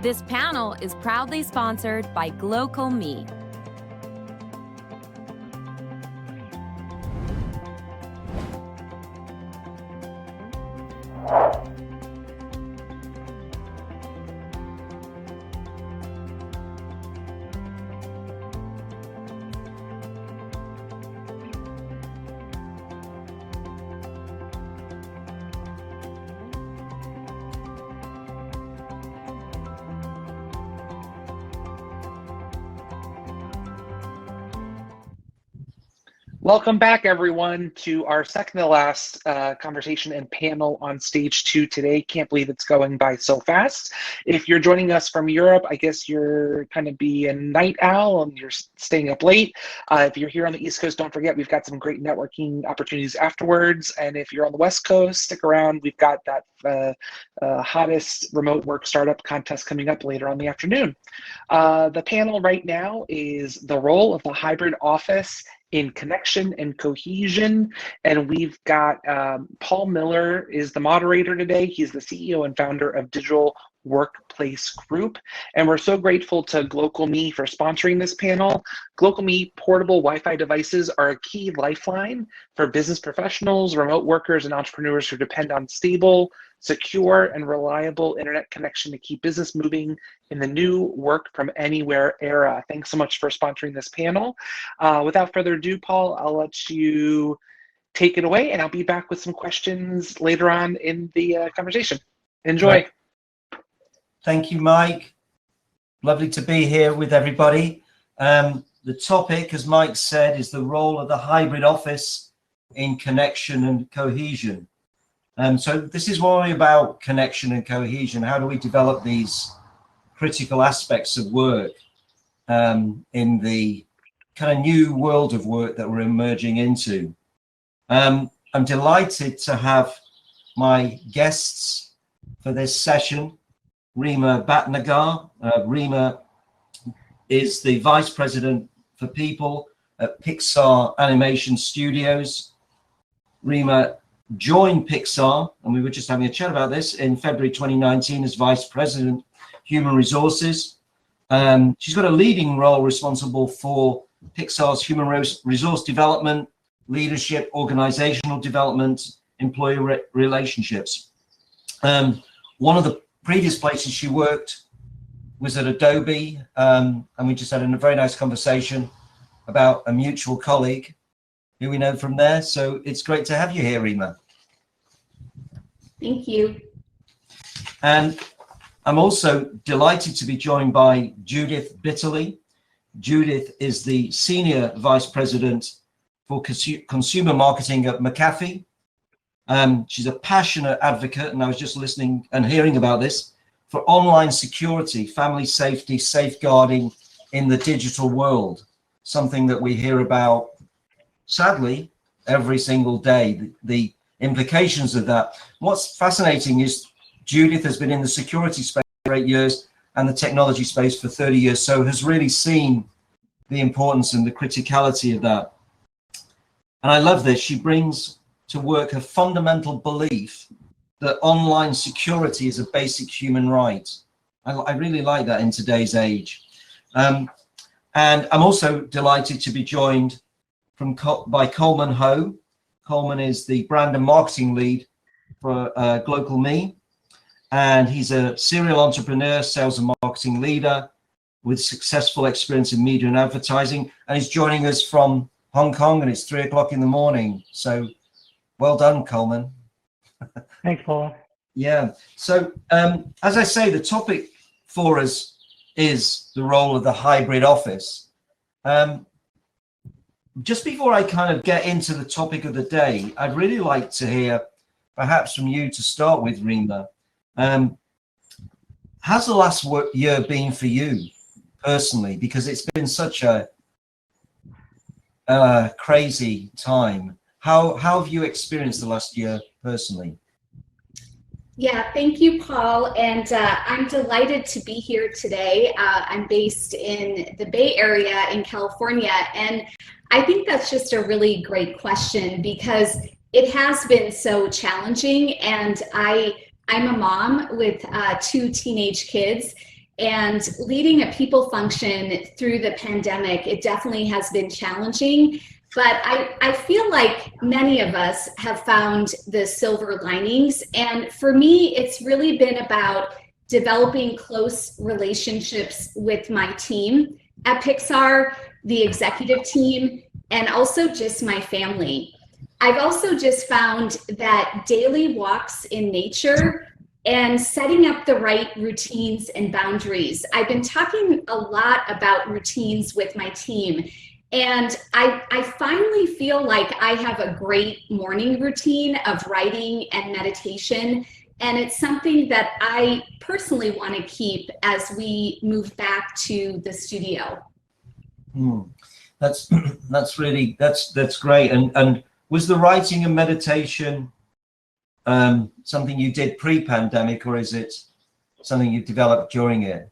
This panel is proudly sponsored by GlocalMe. Welcome back, everyone, to our second to last conversation and panel on stage 2 today. Can't believe it's going by so fast. If you're joining us from Europe, I guess you're kind of be a night owl and you're staying up late. If you're here on the East Coast, don't forget we've got some great networking opportunities afterwards. And if you're on the West Coast, stick around. We've got that hottest remote work startup contest coming up later on the afternoon. The panel right now is the role of the hybrid office in connection and cohesion. And we've got Paul Miller is the moderator today. He's the CEO and founder of Digital Workplace Group. And we're so grateful to GlocalMe for sponsoring this panel. GlocalMe portable Wi-Fi devices are a key lifeline for business professionals, remote workers, and entrepreneurs who depend on stable, secure, and reliable internet connection to keep business moving in the new work from anywhere era. Thanks so much for sponsoring this panel. Without further ado, Paul, I'll let you take it away, and I'll be back with some questions later on in the conversation. Enjoy. Right. Thank you, Mike. Lovely to be here with everybody. The topic, as Mike said, is the role of the hybrid office in connection and cohesion. So this is really about connection and cohesion. How do we develop these critical aspects of work in the kind of new world of work that we're emerging into? I'm delighted to have my guests for this session. Reema Batnagar. Reema is the Vice President for People at Pixar Animation Studios. Reema joined Pixar, and we were just having a chat about this, in February 2019 as Vice President, Human Resources. She's got a leading role responsible for Pixar's human resource development, leadership, organizational development, employee relationships. One of the previous places she worked was at Adobe, and we just had a very nice conversation about a mutual colleague who we know from there. So it's great to have you here, Reema. Thank you. And I'm also delighted to be joined by Judy Bitterli. Judith is the Senior Vice President for Consumer Marketing at McAfee. She's a passionate advocate, and I was just listening and hearing about this, for online security, family safety, safeguarding in the digital world, something that we hear about, sadly, every single day, the implications of that. What's fascinating is Judith has been in the security space for 8 years and the technology space for 30 years, so has really seen the importance and the criticality of that. And I love this. She brings to work a fundamental belief that online security is a basic human right. I really like that in today's age. And I'm also delighted to be joined by Colman Ho. Colman is the brand and marketing lead for GlocalMe, and he's a serial entrepreneur, sales and marketing leader with successful experience in media and advertising, and he's joining us from Hong Kong, and it's 3 o'clock in the morning. So well done, Colman. Thanks, Paul. Yeah. So as I say, the topic for us is the role of the hybrid office. Just before I kind of get into the topic of the day, I'd really like to hear, perhaps from you to start with, Reema. How's the last year been for you personally? Because it's been such a crazy time. How have you experienced the last year personally? Yeah, thank you, Paul. And I'm delighted to be here today. I'm based in the Bay Area in California. And I think that's just a really great question because it has been so challenging. And I'm a mom with 2 teenage kids. And leading a people function through the pandemic, it definitely has been challenging. But I feel like many of us have found the silver linings. And for me, it's really been about developing close relationships with my team at Pixar, the executive team, and also just my family. I've also just found that daily walks in nature and setting up the right routines and boundaries. I've been talking a lot about routines with my team, and I finally feel like I have a great morning routine of writing and meditation, and it's something that I personally want to keep as we move back to the studio. That's great. And was the writing and meditation something you did pre-pandemic, or is it something you developed during it?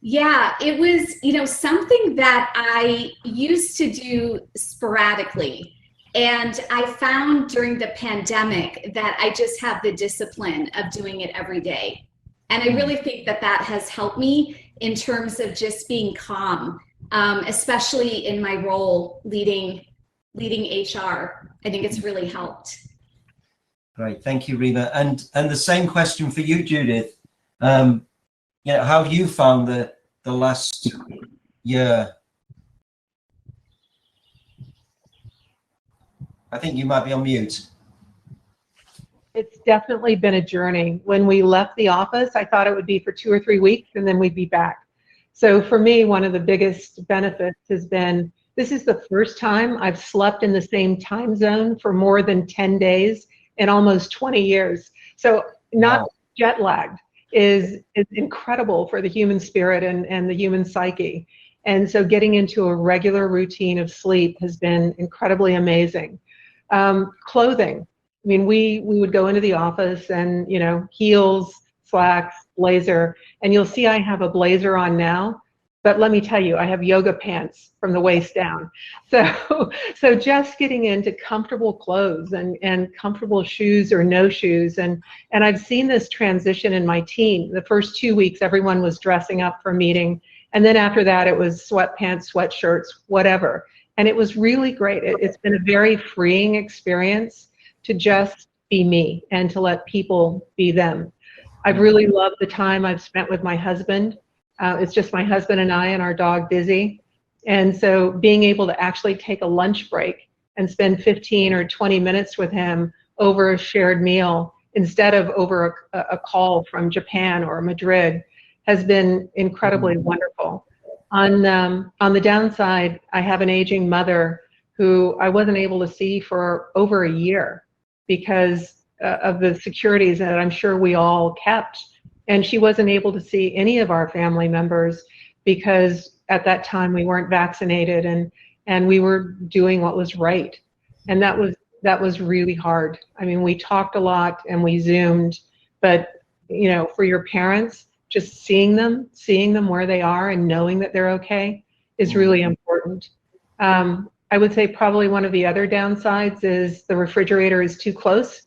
Yeah, it was, something that I used to do sporadically. And I found during the pandemic that I just have the discipline of doing it every day. And I really think that that has helped me in terms of just being calm, especially in my role leading HR. I think it's really helped. Great, thank you, Reema. And the same question for you, Judith. How have you found the last year? I think you might be on mute. It's definitely been a journey. When we left the office, I thought it would be for 2 or 3 weeks and then we'd be back. So for me, one of the biggest benefits has been, this is the first time I've slept in the same time zone for more than 10 days in almost 20 years. So not jet lagged is incredible for the human spirit and the human psyche. And so getting into a regular routine of sleep has been incredibly amazing. Clothing. I mean, we would go into the office and, heels, slacks, blazer, and you'll see I have a blazer on now, but let me tell you, I have yoga pants from the waist down. So just getting into comfortable clothes and comfortable shoes or no shoes. And I've seen this transition in my team. The first 2 weeks, everyone was dressing up for a meeting. And then after that, it was sweatpants, sweatshirts, whatever. And it was really great. It's been a very freeing experience to just be me and to let people be them. I've really loved the time I've spent with my husband. It's just my husband and I and our dog Busy. And so being able to actually take a lunch break and spend 15 or 20 minutes with him over a shared meal instead of over a call from Japan or Madrid has been incredibly wonderful. On the downside, I have an aging mother who I wasn't able to see for over a year because of the securities that I'm sure we all kept. And she wasn't able to see any of our family members because at that time we weren't vaccinated and we were doing what was right. And that was really hard. I mean, we talked a lot and we Zoomed, but for your parents, just seeing them where they are and knowing that they're okay is really important. I would say probably one of the other downsides is the refrigerator is too close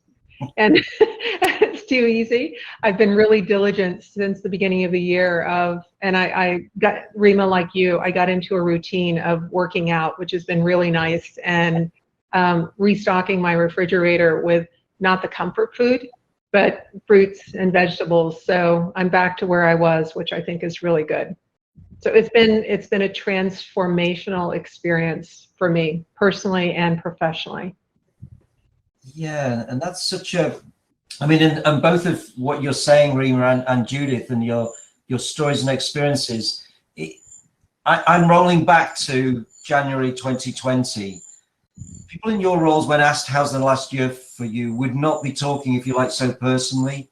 and it's too easy. I've been really diligent since the beginning of the year and I got, Reema, like you, I got into a routine of working out, which has been really nice, and restocking my refrigerator with not the comfort food, but fruits and vegetables. So I'm back to where I was, which I think is really good. So it's been a transformational experience for me personally and professionally. Yeah, and that's such a, I mean, and both of what you're saying, Reema and Judith, and your stories and experiences, I'm rolling back to January 2020. People in your roles, when asked how's the last year for you, would not be talking, if you like, so personally,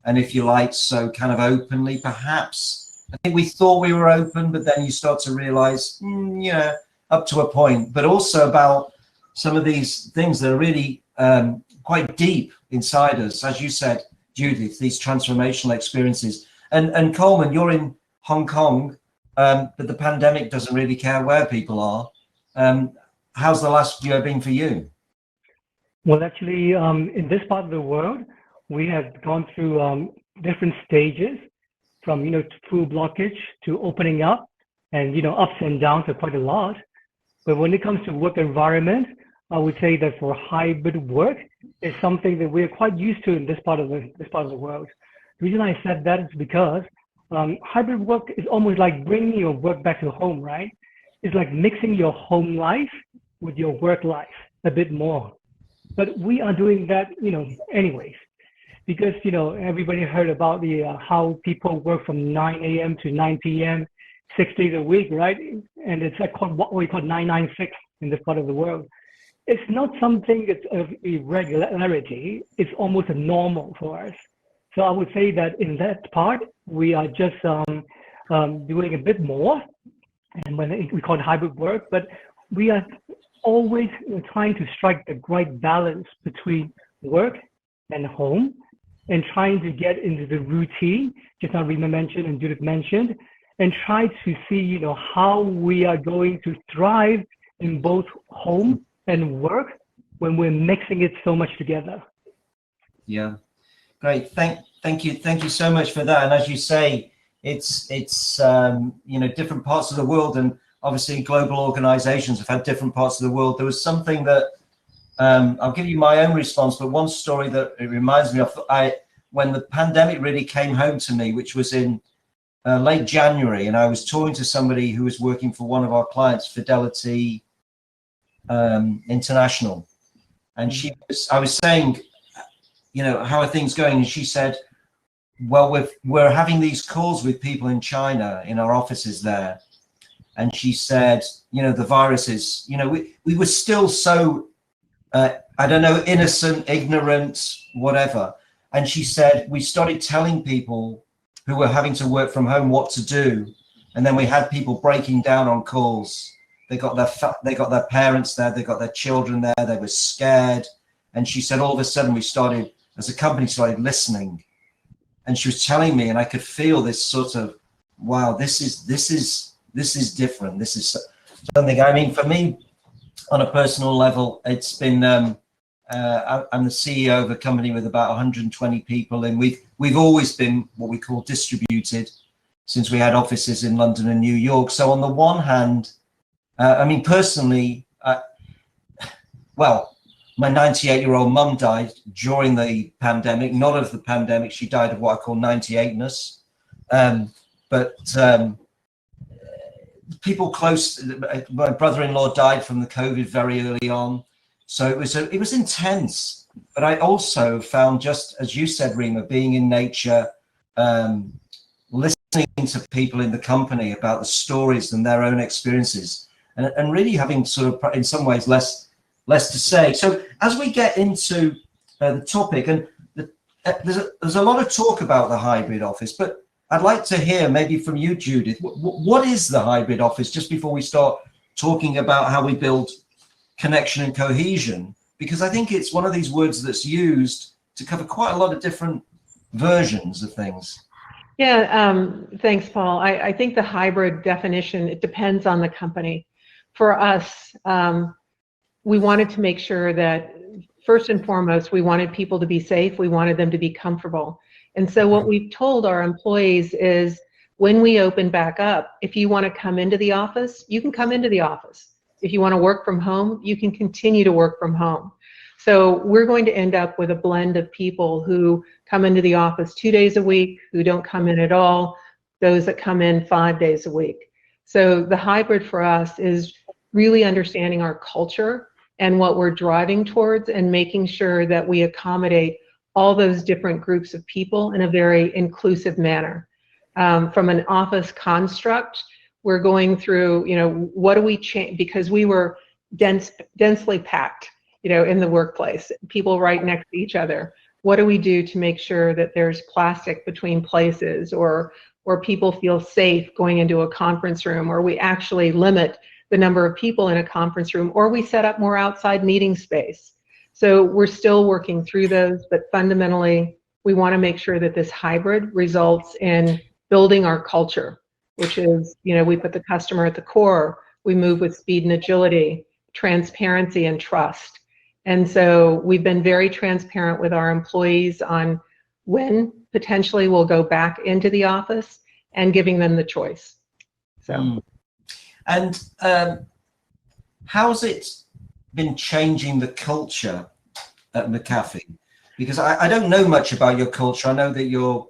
and if you like, so kind of openly, perhaps. I think we thought we were open, but then you start to realize, up to a point, but also about some of these things that are really quite deep inside us, as you said, Judith, these transformational experiences. And Colman, you're in Hong Kong, but the pandemic doesn't really care where people are. How's the last year been for you? Well, actually, in this part of the world, we have gone through different stages. from, through blockage to opening up, and, ups and downs are quite a lot. But when it comes to work environment, I would say that for hybrid work, it's something that we're quite used to in this part of the world. The reason I said that is because hybrid work is almost like bringing your work back to home, right? It's like mixing your home life with your work life a bit more. But we are doing that, anyways, because, everybody heard about the how people work from 9 a.m. to 9 p.m. 6 days a week, right? And it's like what we call 996 in this part of the world. It's not something that's of irregularity. It's almost a normal for us. So I would say that in that part, we are just doing a bit more, and when we call it hybrid work, but we are always trying to strike the right balance between work and home, and trying to get into the routine, just now Reema mentioned and Judith mentioned, and try to see, how we are going to thrive in both home and work when we're mixing it so much together. Yeah, great. Thank you so much for that. And as you say, it's different parts of the world, and obviously global organizations have had different parts of the world. There was something that I'll give you my own response, but one story that it reminds me of, when the pandemic really came home to me, which was in late January, and I was talking to somebody who was working for one of our clients, Fidelity International, and I was saying, how are things going? And she said, well, we're having these calls with people in China in our offices there. And she said, the viruses, we were still so, innocent, ignorant, whatever. And she said, we started telling people who were having to work from home what to do. And then we had people breaking down on calls. They got their parents there, they got their children there, they were scared. And she said, all of a sudden we started, as a company, started listening. And she was telling me, and I could feel this sort of, wow, this is different. This is something, I mean, for me, on a personal level, it's been, I'm the CEO of a company with about 120 people, and we've always been what we call distributed since we had offices in London and New York. So on the one hand, I mean, personally, my 98-year-old mum died during the pandemic, not of the pandemic. She died of what I call 98ness. People close, my brother-in-law died from the COVID very early on. So it was intense. But I also found, just as you said, Reema, being in nature, listening to people in the company about the stories and their own experiences, and really having sort of, in some ways, less to say. So as we get into the topic, and there's a lot of talk about the hybrid office, but I'd like to hear maybe from you, Judith, what is the hybrid office, just before we start talking about how we build connection and cohesion, because I think it's one of these words that's used to cover quite a lot of different versions of things. Yeah, thanks, Paul. I think the hybrid definition, it depends on the company. For us, we wanted to make sure that, first and foremost, we wanted people to be safe. We wanted them to be comfortable. And so what we've told our employees is, when we open back up, if you want to come into the office, you can come into the office. If you want to work from home, you can continue to work from home. So we're going to end up with a blend of people who come into the office 2 days a week, who don't come in at all, those that come in 5 days a week. So the hybrid for us is really understanding our culture and what we're driving towards, and making sure that we accommodate all those different groups of people in a very inclusive manner. From an office construct, we're going through, what do we change, because we were densely packed, in the workplace, people right next to each other. What do we do to make sure that there's plastic between places, or people feel safe going into a conference room, or we actually limit the number of people in a conference room, or we set up more outside meeting space. So we're still working through those, but fundamentally, we want to make sure that this hybrid results in building our culture, which is, we put the customer at the core, we move with speed and agility, transparency and trust. And so we've been very transparent with our employees on when potentially will go back into the office, and giving them the choice. So. And how's it been changing the culture at McAfee? Because I don't know much about your culture. I know that you're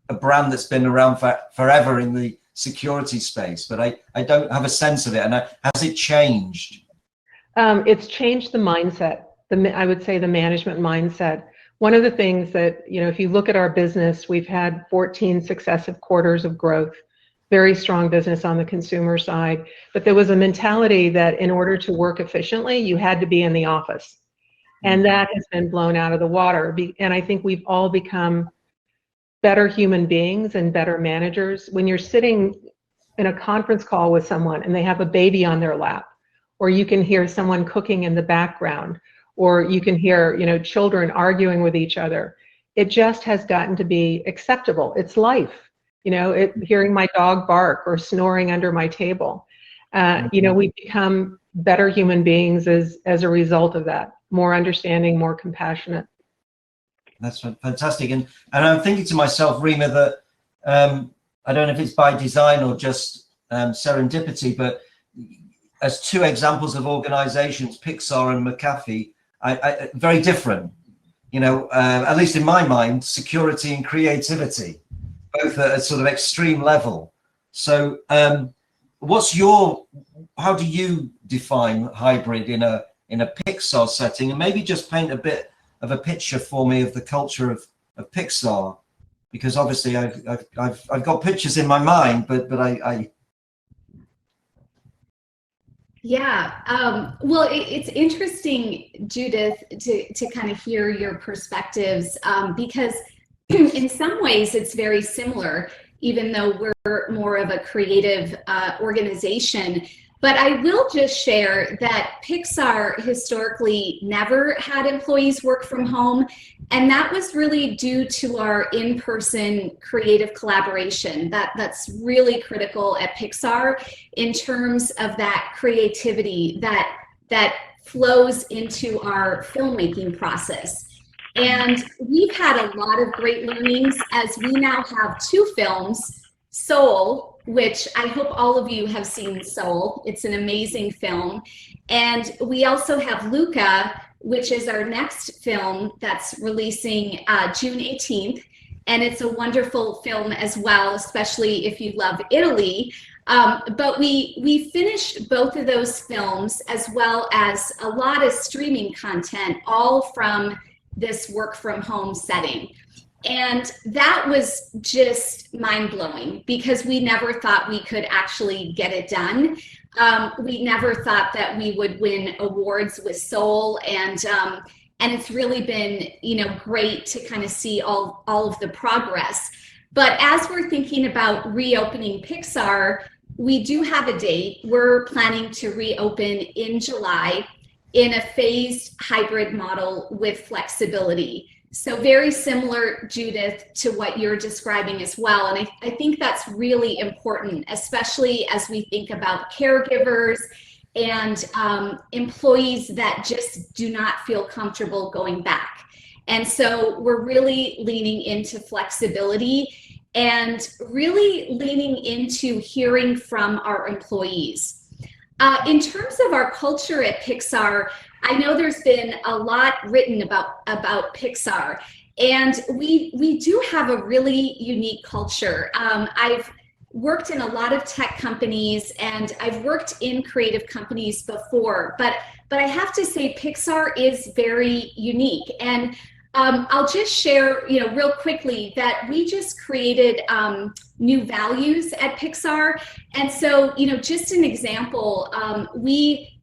a brand that's been around forever in the security space, but I don't have a sense of it. And has it changed? It's changed the mindset. I would say the management mindset. One of the things that, if you look at our business, we've had 14 successive quarters of growth, very strong business on the consumer side, but there was a mentality that in order to work efficiently, you had to be in the office. And that has been blown out of the water. And I think we've all become better human beings and better managers. When you're sitting in a conference call with someone and they have a baby on their lap, or you can hear someone cooking in the background, or you can hear, children arguing with each other, it just has gotten to be acceptable. It's life. Hearing my dog bark or snoring under my table. We become better human beings as a result of that. More understanding, more compassionate. That's fantastic. And I'm thinking to myself, Reema, that I don't know if it's by design or just serendipity, but as two examples of organizations, Pixar and McAfee, I very different. At least in my mind, security and creativity, both at a sort of extreme level. So how do you define hybrid in a Pixar setting? And maybe just paint a bit of a picture for me of the culture of Pixar, because obviously I've got pictures in my mind, but I Yeah, well, it's interesting, Judith, to kind of hear your perspectives, because in some ways it's very similar, even though we're more of a creative organization. But I will just share that Pixar historically never had employees work from home, and that was really due to our in-person creative collaboration. That's really critical at Pixar in terms of that creativity that flows into our filmmaking process. And we've had a lot of great learnings as we now have two films, Soul, which I hope all of you have seen Soul. It's an amazing film. And we also have Luca, which is our next film that's releasing June 18th. And it's a wonderful film as well, especially if you love Italy. But we finished both of those films, as well as a lot of streaming content, all from this work from home setting. And that was just mind-blowing because we never thought we could actually get it done. We never thought that we would win awards with Soul, and it's really been, great to kind of see all of the progress. But as we're thinking about reopening Pixar, we do have a date. We're planning to reopen in July in a phased hybrid model with flexibility. So very similar, Judith, to what you're describing as well. And I think that's really important, especially as we think about caregivers and employees that just do not feel comfortable going back. And so we're really leaning into flexibility and really leaning into hearing from our employees. In terms of our culture at Pixar, I know there's been a lot written about Pixar, and we do have a really unique culture. I've worked in a lot of tech companies, and I've worked in creative companies before, but I have to say Pixar is very unique. And I'll just share, real quickly that we just created new values at Pixar. And so, just an example,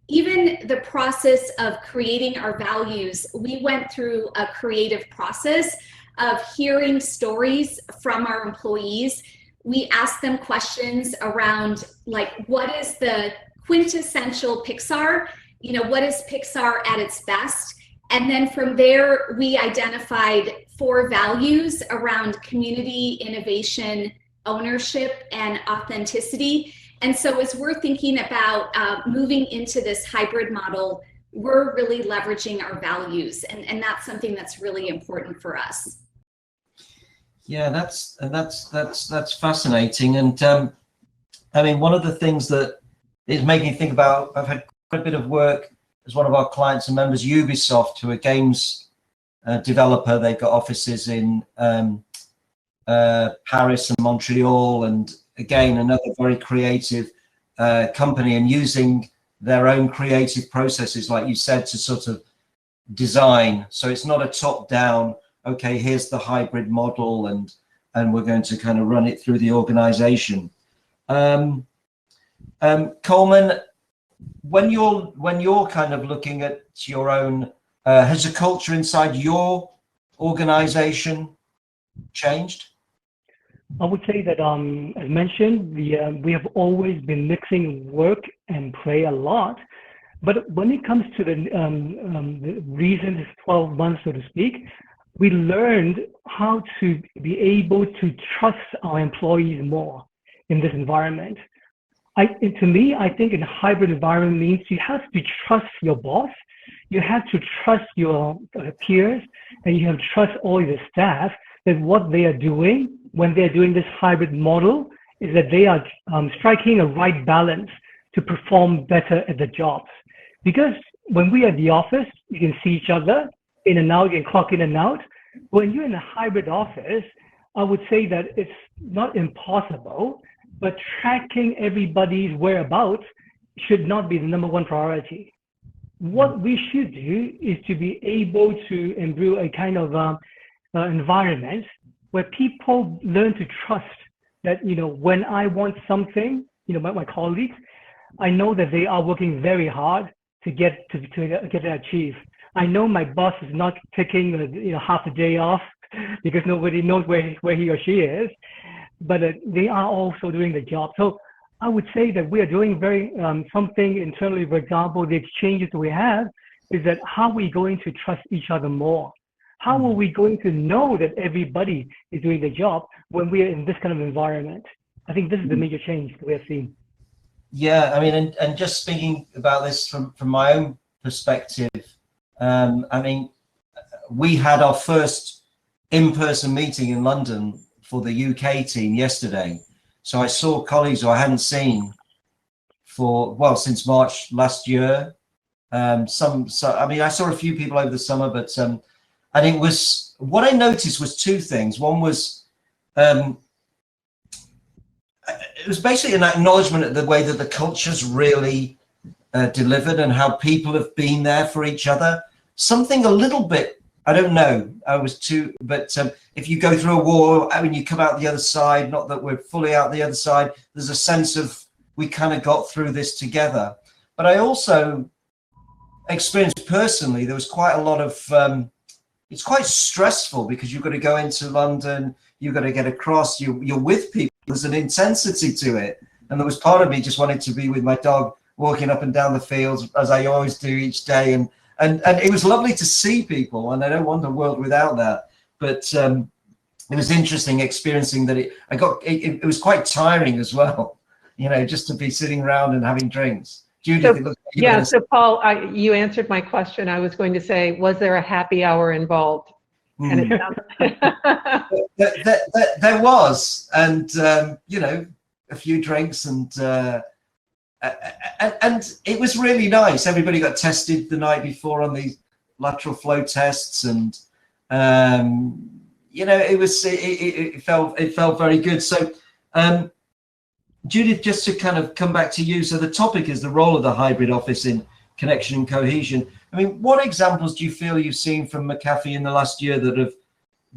even the process of creating our values, we went through a creative process of hearing stories from our employees. We asked them questions around, like, what is the quintessential Pixar? What is Pixar at its best? And then from there, we identified 4 values around community, innovation, ownership, and authenticity. And so as we're thinking about moving into this hybrid model, we're really leveraging our values. And that's something that's really important for us. Yeah, that's fascinating. And I mean, one of the things that is making me think about, I've had quite a bit of work as one of our clients and members, Ubisoft, who are games developer. They've got offices in Paris and Montreal, and again, another very creative company, and using their own creative processes, like you said, to sort of design. So it's not a top-down, okay, here's the hybrid model, and we're going to kind of run it through the organization. Colman, when you're kind of looking at your own, has the culture inside your organization changed? I would say that, as mentioned, we have always been mixing work and play a lot. But when it comes to the recent 12 months, so to speak, we learned how to be able to trust our employees more in this environment. To me, I think in a hybrid environment means you have to trust your boss, you have to trust your peers, and you have to trust all your staff that what they are doing when they're doing this hybrid model is that they are striking a right balance to perform better at the jobs. Because when we are at the office, you can see each other in and out, you can clock in and out. When you're in a hybrid office, I would say that it's not impossible, but tracking everybody's whereabouts should not be the #1 priority. What we should do is to be able to imbue a kind of environment where people learn to trust that, when I want something, my colleagues, I know that they are working very hard to get that achieved. I know my boss is not taking half a day off because nobody knows where he or she is, but they are also doing the job. So I would say that we are doing very something internally. For example, the exchanges we have is that how are we going to trust each other more? How are we going to know that everybody is doing the job when we are in this kind of environment? I think this is the major change that we have seen. Yeah, I mean, and just speaking about this from my own perspective, I mean, we had our first in-person meeting in London for the UK team yesterday. So I saw colleagues who I hadn't seen since March last year. I mean, I saw a few people over the summer, but and it was, what I noticed was two things. One was, it was basically an acknowledgement of the way that the culture's really delivered and how people have been there for each other. Something a little bit, I don't know, but if you go through a war, I mean, you come out the other side, not that we're fully out the other side, there's a sense of we kind of got through this together. But I also experienced personally, there was quite a lot of, it's quite stressful because you've got to go into London, you've got to get across, you're with people, there's an intensity to it. And there was part of me just wanted to be with my dog, walking up and down the fields as I always do each day. And it was lovely to see people, and I don't want a world without that. But it was interesting experiencing that it was quite tiring as well, just to be sitting around and having drinks. Judy, so Paul, you answered my question. I was going to say, was there a happy hour involved? And it there was, and a few drinks, and it was really nice. Everybody got tested the night before on these lateral flow tests, and it felt very good. So Judith, just to kind of come back to you, so the topic is the role of the hybrid office in connection and cohesion. I mean, what examples do you feel you've seen from McAfee in the last year that have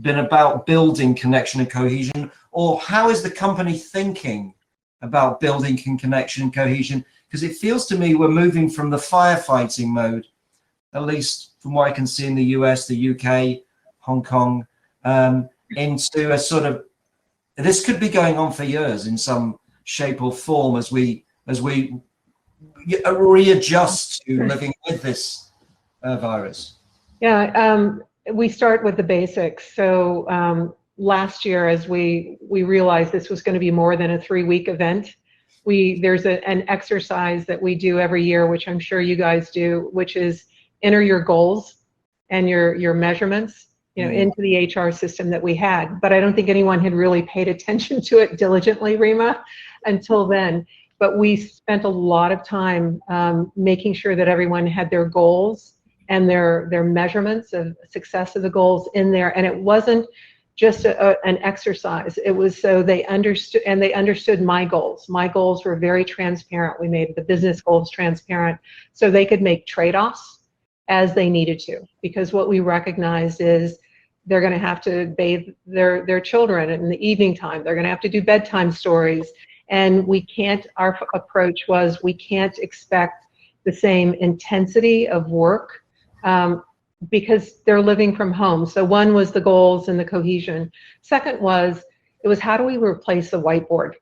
been about building connection and cohesion, or how is the company thinking about building connection and cohesion? Because it feels to me we're moving from the firefighting mode, at least from what I can see in the US, the UK, Hong Kong, into a sort of, this could be going on for years in some shape or form as we readjust to living with this virus. Yeah, we start with the basics. So last year, as we realized this was going to be more than a 3-week event, there's an exercise that we do every year, which I'm sure you guys do, which is enter your goals and your measurements into the HR system that we had. But I don't think anyone had really paid attention to it diligently, Reema, until then. But we spent a lot of time making sure that everyone had their goals and their measurements of success of the goals in there. And it wasn't just an exercise. It was so they understood, and they understood my goals. My goals were very transparent. We made the business goals transparent so they could make trade-offs as they needed to. Because what we recognized is they're going to have to bathe their children in the evening time. They're going to have to do bedtime stories. And we can't, our approach was we can't expect the same intensity of work because they're living from home. So one was the goals and the cohesion. Second was, it was how do we replace the whiteboard?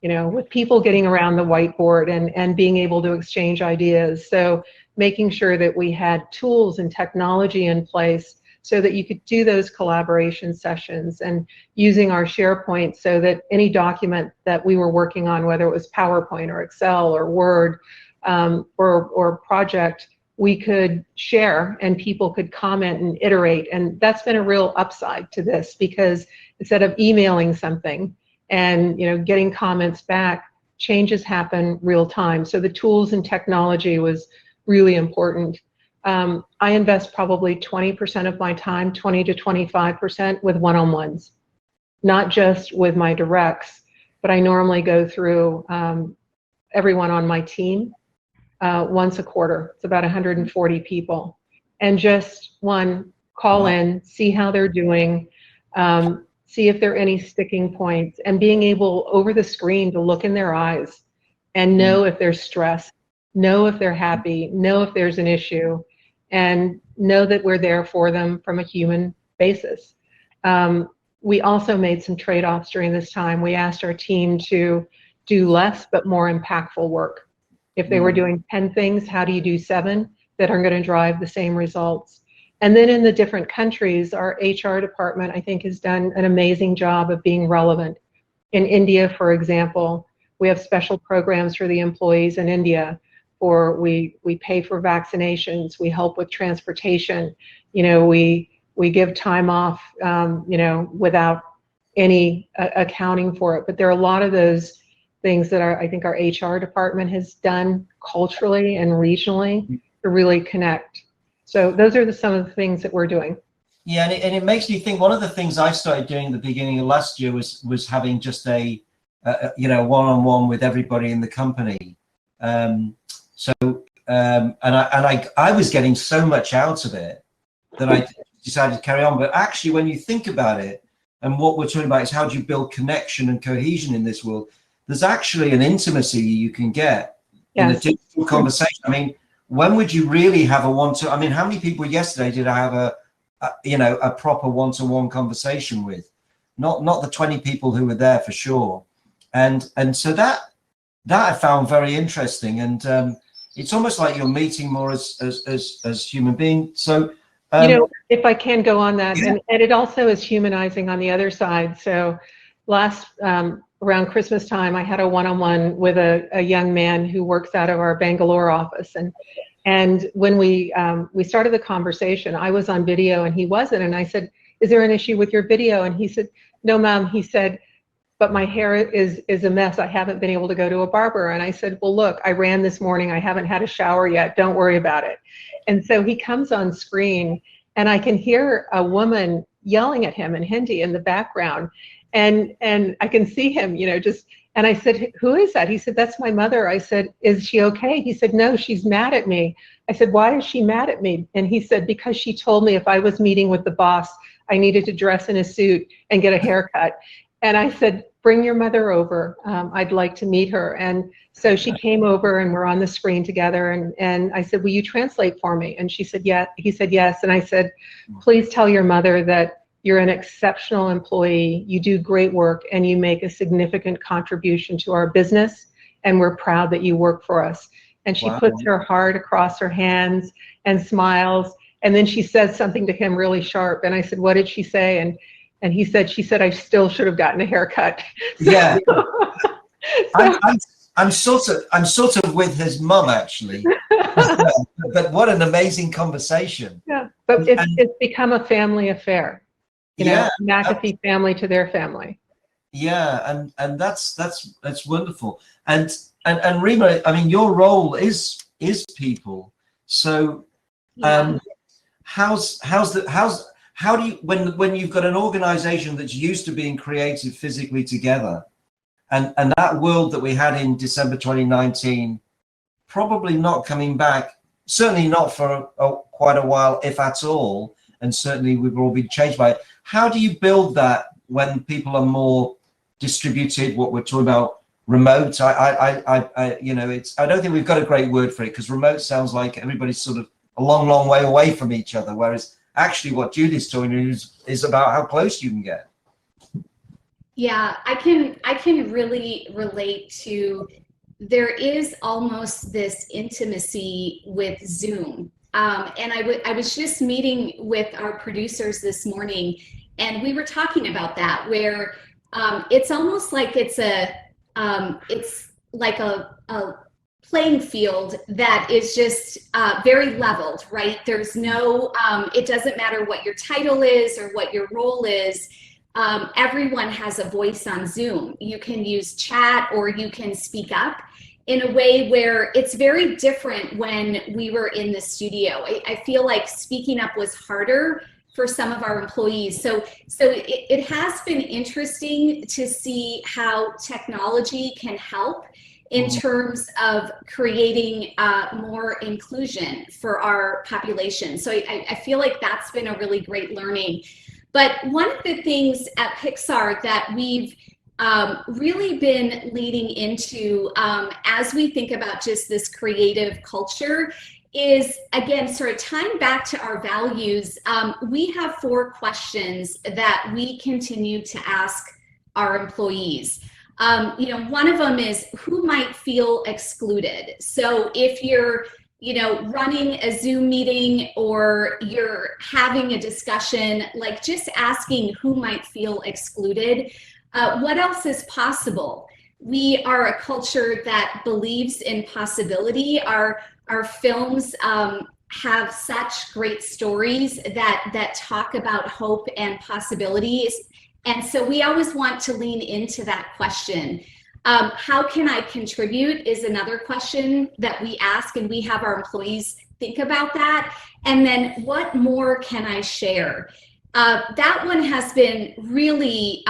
With people getting around the whiteboard and being able to exchange ideas. So making sure that we had tools and technology in place so that you could do those collaboration sessions, and using our SharePoint so that any document that we were working on, whether it was PowerPoint or Excel or Word or project, we could share and people could comment and iterate. And that's been a real upside to this, because instead of emailing something and getting comments back, changes happen real time. So the tools and technology was really important. I invest probably 20% of my time, 20 to 25% with one-on-ones, not just with my directs, but I normally go through everyone on my team once a quarter. It's about 140 people. And just call in, see how they're doing, see if there are any sticking points, and being able over the screen to look in their eyes and know if they're stressed, know if they're happy, know if there's an issue, and know that we're there for them from a human basis. We also made some trade-offs during this time. We asked our team to do less but more impactful work. If they were doing 10 things, how do you do 7 that are going to drive the same results? And then in the different countries, our HR department, I think, has done an amazing job of being relevant. In India, for example, we have special programs for the employees in India. Or we pay for vaccinations, we help with transportation, we give time off, without any accounting for it. But there are a lot of those things that I think our HR department has done culturally and regionally to really connect. So those are some of the things that we're doing. Yeah, and it makes me think, one of the things I started doing at the beginning of last year was having just a one-on-one with everybody in the company. I was getting so much out of it that I decided to carry on. But actually, when you think about it, and what we're talking about is how do you build connection and cohesion in this world, there's actually an intimacy you can get in a digital conversation. I mean, when would you really have a one-to? I mean, how many people yesterday did I have a proper one-to-one conversation with? Not the 20 people who were there for sure. And so that I found very interesting. And it's almost like you're meeting more as human beings. So, if I can go on that, and it also is humanizing on the other side. So last, around Christmas time, I had a one-on-one with a young man who works out of our Bangalore office. And when we started the conversation, I was on video and he wasn't. And I said, is there an issue with your video? And he said, no, ma'am. He said, but my hair is a mess. I haven't been able to go to a barber. And I said, well, look, I ran this morning. I haven't had a shower yet. Don't worry about it. And so he comes on screen and I can hear a woman yelling at him in Hindi in the background. And I can see him, and I said, who is that? He said, that's my mother. I said, is she okay? He said, no, she's mad at me. I said, why is she mad at me? And he said, because she told me if I was meeting with the boss, I needed to dress in a suit and get a haircut. And I said, bring your mother over. I'd like to meet her. And so she came over and we're on the screen together. And I said, will you translate for me? And she said, yeah. He said, yes. And I said, please tell your mother that you're an exceptional employee. You do great work and you make a significant contribution to our business. And we're proud that you work for us. And she puts her heart across her hands and smiles. And then she says something to him really sharp. And I said, what did she say? And she said, I still should have gotten a haircut. Yeah. I'm sort of with his mum, actually. But what an amazing conversation. Yeah. But it's become a family affair. You know, McAfee family to their family. Yeah, and that's wonderful. And Reema, I mean, your role is people. So how do you, when you've got an organization that's used to being creative physically together, and that world that we had in December 2019 probably not coming back, certainly not for quite a while, if at all, and certainly we've all been changed by it. How do you build that when people are more distributed, what we're talking about, remote? You know, I don't think we've got a great word for it, because remote sounds like everybody's sort of a long way away from each other, whereas actually what Judy's talking is about how close you can get. Yeah, I can really relate to, there is almost this intimacy with Zoom. And I was just meeting with our producers this morning, and we were talking about that, where it's almost like it's like a playing field that is just very leveled, right? There's no, it doesn't matter what your title is or what your role is. Everyone has a voice on Zoom. You can use chat or you can speak up in a way where it's very different when we were in the studio. I feel like speaking up was harder for some of our employees. So it has been interesting to see how technology can help in terms of creating more inclusion for our population. So I feel like that's been a really great learning. But one of the things at Pixar that we've really been leading into as we think about just this creative culture is, again, sort of tying back to our values. We have 4 questions that we continue to ask our employees. You know, one of them is, who might feel excluded? So if you're, you know, running a Zoom meeting or you're having a discussion, like just asking who might feel excluded. What else is possible? We are a culture that believes in possibility. Our films have such great stories that talk about hope and possibilities. And so we always want to lean into that question. How can I contribute is another question that we ask, and we have our employees think about that. And then, what more can I share? That one has been really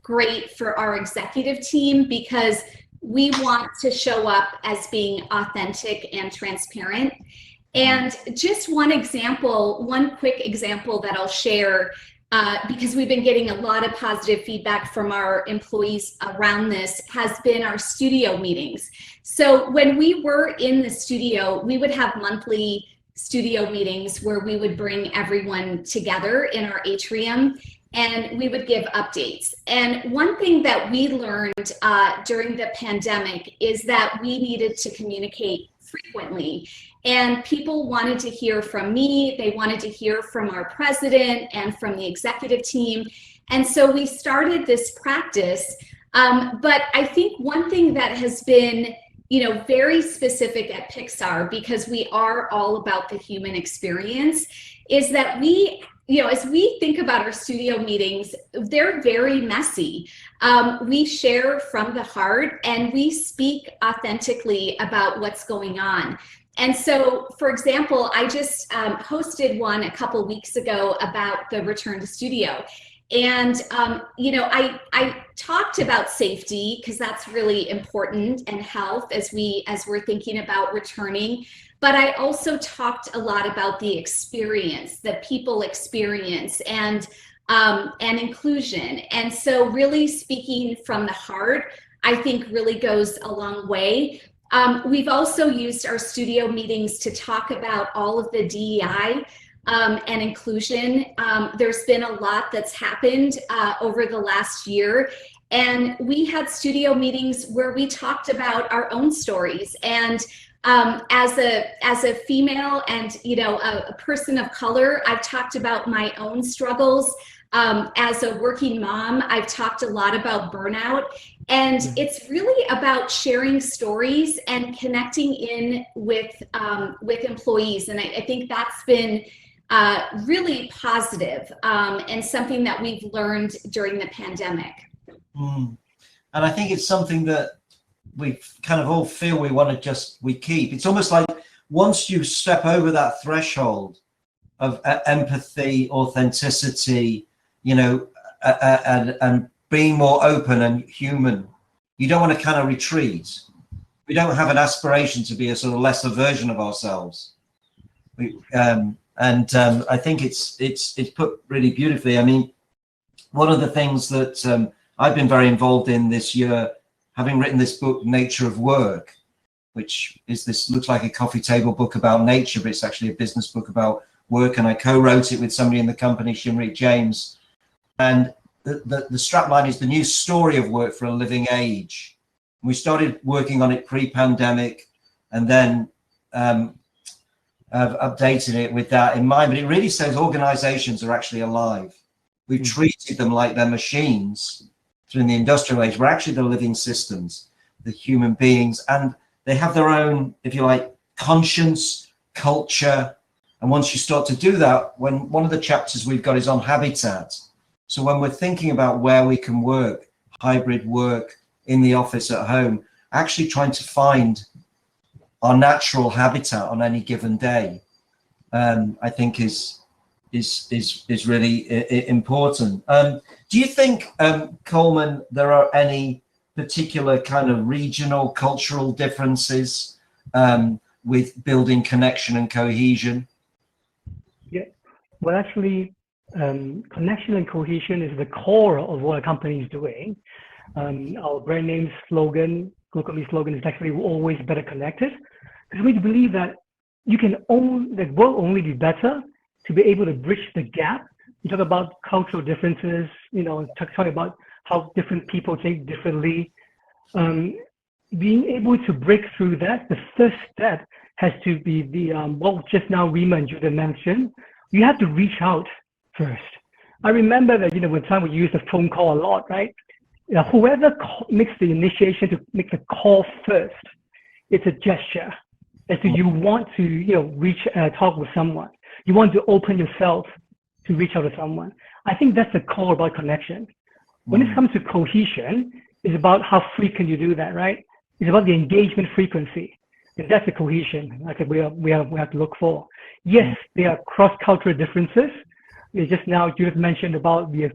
great for our executive team, because we want to show up as being authentic and transparent. And just one quick example that I'll share, because we've been getting a lot of positive feedback from our employees around this, has been our studio meetings. So when we were in the studio, we would have monthly studio meetings where we would bring everyone together in our atrium, and we would give updates. And one thing that we learned during the pandemic is that we needed to communicate frequently. And people wanted to hear from me, they wanted to hear from our president and from the executive team. And so we started this practice. But I think one thing that has been, you know, very specific at Pixar, because we are all about the human experience, is that we, you know, as we think about our studio meetings, they're very messy. We share from the heart and we speak authentically about what's going on. And so, for example, I just hosted one a couple weeks ago about the return to studio. And, you know, I talked about safety, because that's really important, and health as we're thinking about returning. But I also talked a lot about the experience, the people experience, and inclusion. And so really speaking from the heart, I think really goes a long way. We've also used our studio meetings to talk about all of the DEI and inclusion. There's been a lot that's happened over the last year. And we had studio meetings where we talked about our own stories. And as a female and, you know, a person of color, I've talked about my own struggles. As a working mom, I've talked a lot about burnout. And it's really about sharing stories and connecting in with employees. And I think that's been really positive, and something that we've learned during the pandemic. And I think it's something that we kind of all feel we keep. It's almost like once you step over that threshold of empathy, authenticity, and being more open and human, you don't want to kind of retreat. We don't have an aspiration to be a sort of lesser version of ourselves. I think it's put really beautifully. I mean, one of the things that I've been very involved in this year, having written this book, Nature of Work, which looks like a coffee table book about nature, but it's actually a business book about work. And I co-wrote it with somebody in the company, Shimrit James. And the strapline is the new story of work for a living age. We started working on it pre-pandemic, and then I've updated it with that in mind. But it really says organizations are actually alive. We've treated them like they're machines through the industrial age. We're actually the living systems, the human beings, and they have their own, if you like, conscience, culture. And once you start to do that, when one of the chapters we've got is on habitat. So when we're thinking about where we can work, hybrid work, in the office, at home, actually trying to find our natural habitat on any given day, I think is really important. Do you think, Colman, there are any particular kind of regional cultural differences with building connection and cohesion? Yeah, well, actually, connection and cohesion is the core of what a company is doing. Our brand name slogan, GlocalMe slogan, is actually always better connected, because we believe that that will only be better to be able to bridge the gap. You talk about cultural differences, talk about how different people think differently. Being able to break through that, the first step has to be what just now Reema and Judy mentioned. You have to reach out first. I remember that, when time we use the phone call a lot, right? Whoever makes the initiation to make the call first, it's a gesture. As to you want to, talk with someone. You want to open yourself to reach out to someone. I think that's the core about connection. When it comes to cohesion, it's about how frequent you do that, right? It's about the engagement frequency. And that's the cohesion I think we have to look for. Yes, there are cross-cultural differences. Just now, Judith mentioned about the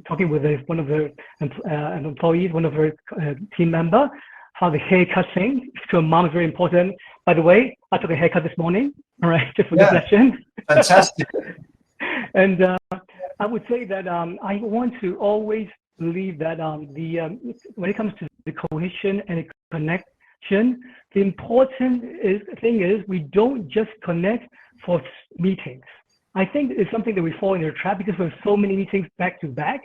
talking with one of her employees, one of her team member, how the haircut thing to a mom is very important. By the way, I took a haircut this morning. All right, just for this session. Fantastic. And I would say that I want to always believe that when it comes to the cohesion and the connection, the important thing is we don't just connect for meetings. I think it's something that we fall in a trap because we have so many meetings back to back.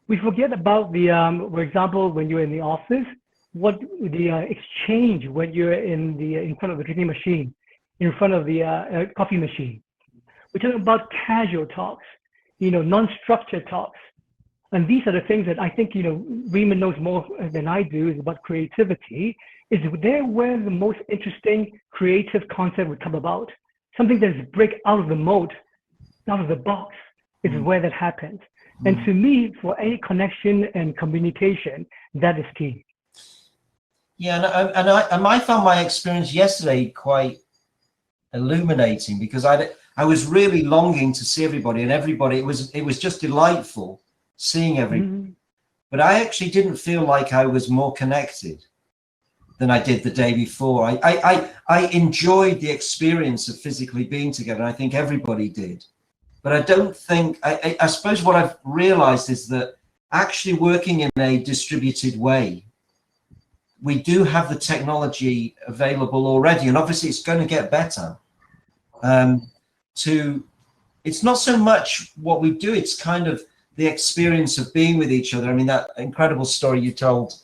We forget about for example, when you're in the office, what the exchange when you're in front of the drinking machine, in front of the coffee machine. We're talking about casual talks, non-structured talks. And these are the things that I think, Reema knows more than I do is about creativity. Is there where the most interesting creative concept would come about? Something that's break out of the mode, out of the box is where that happens. And to me, for any connection and communication, that is key. Yeah, and I found my experience yesterday quite illuminating, because I was really longing to see everybody, and everybody, it was just delightful seeing everybody. But I actually didn't feel like I was more connected than I did the day before. I enjoyed the experience of physically being together. I think everybody did. But I don't think, I suppose what I've realized is that actually working in a distributed way, we do have the technology available already, and obviously it's going to get better. It's not so much what we do, it's kind of the experience of being with each other. I mean, that incredible story you told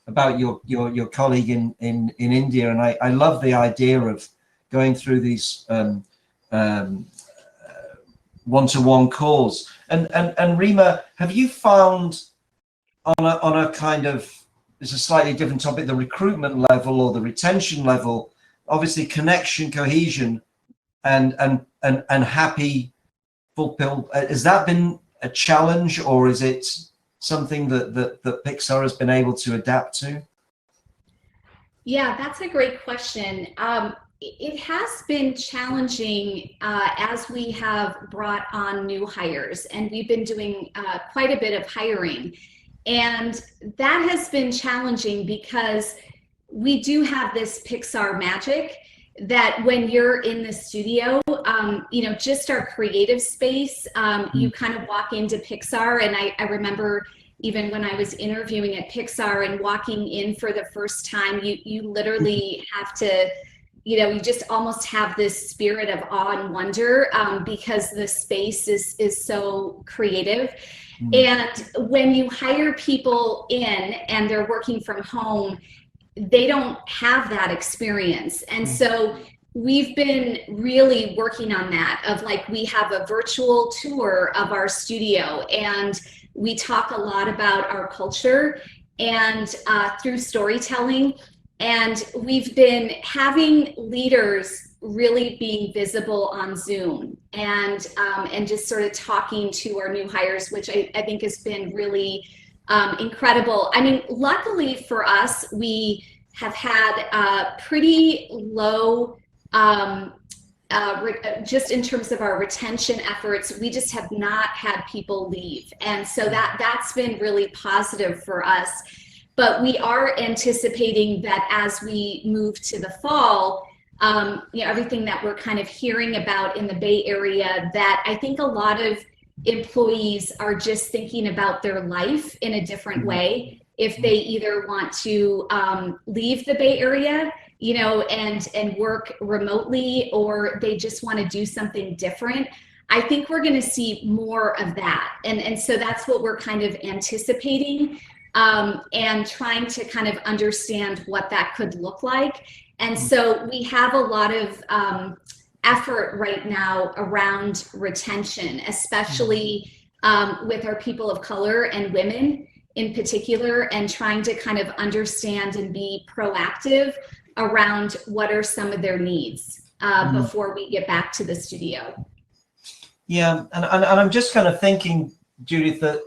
about your colleague in India, and I love the idea of going through these one-to-one calls. And Reema, have you found on a kind of, it's a slightly different topic, the recruitment level or the retention level, obviously connection, cohesion, and happy fulfill? Has that been a challenge, or is it something that Pixar has been able to adapt to? Yeah, that's a great question. It has been challenging as we have brought on new hires, and we've been doing quite a bit of hiring. And that has been challenging because we do have this Pixar magic that when you're in the studio, you know, just our creative space, you kind of walk into Pixar. And I remember even when I was interviewing at Pixar and walking in for the first time, you literally have to, you know, you just almost have this spirit of awe and wonder because the space is so creative. And when you hire people in and they're working from home, they don't have that experience. And so we've been really working on that, of like, we have a virtual tour of our studio and we talk a lot about our culture and through storytelling. And we've been having leaders really being visible on Zoom and just sort of talking to our new hires, which I think has been really incredible. I mean, luckily for us, we have had pretty low, just in terms of our retention efforts, we just have not had people leave. And so that's been really positive for us. But we are anticipating that as we move to the fall, you know, everything that we're kind of hearing about in the Bay Area, that I think a lot of employees are just thinking about their life in a different way. If they either want to leave the Bay Area, you know, and work remotely, or they just want to do something different. I think we're going to see more of that. And so that's what we're kind of anticipating. And trying to kind of understand what that could look like. And so we have a lot of effort right now around retention, especially with our people of color and women in particular, and trying to kind of understand and be proactive around what are some of their needs before we get back to the studio. Yeah, and I'm just kind of thinking, Judith, that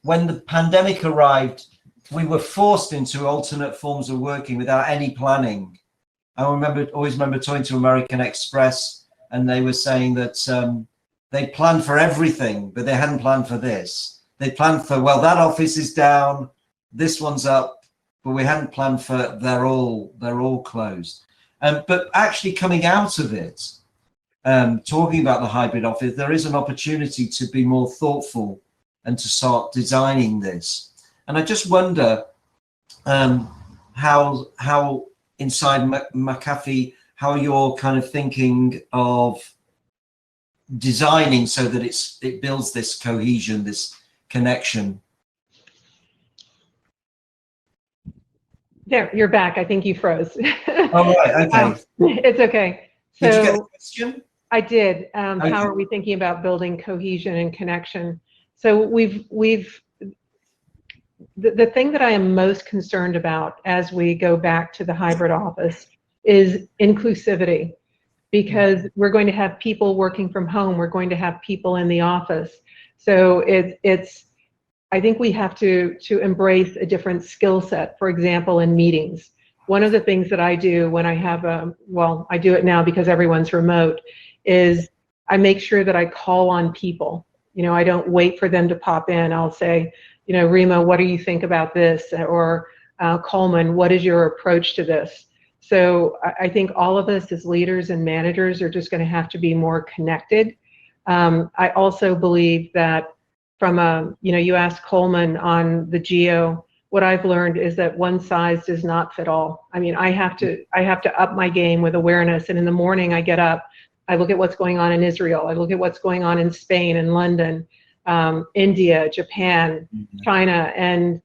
when the pandemic arrived, we were forced into alternate forms of working without any planning. I always remember talking to American Express, and they were saying that they planned for everything, but they hadn't planned for this. They planned for, well, that office is down, this one's up, but we hadn't planned for they're all closed. But actually coming out of it, talking about the hybrid office, there is an opportunity to be more thoughtful and to start designing this. And I just wonder how inside McAfee, how you're kind of thinking of designing so that it builds this cohesion, this connection. There, you're back. I think you froze. Oh, right, okay. It's okay. So, did you get the question? I did. Okay. How are we thinking about building cohesion and connection? So the thing that I am most concerned about as we go back to the hybrid office is inclusivity, because we're going to have people working from home. We're going to have people in the office. So I think we have to embrace a different skill set. For example, in meetings, one of the things that I do when I have I do it now because everyone's remote, is I make sure that I call on people. You know, I don't wait for them to pop in. I'll say, you know, Reema, what do you think about this? Or Colman, what is your approach to this? So I think all of us as leaders and managers are just going to have to be more connected. I also believe that you asked Colman on the geo, what I've learned is that one size does not fit all. I mean, I have to up my game with awareness. And in the morning I get up, I look at what's going on in Israel. I look at what's going on in Spain and London, India, Japan, China. And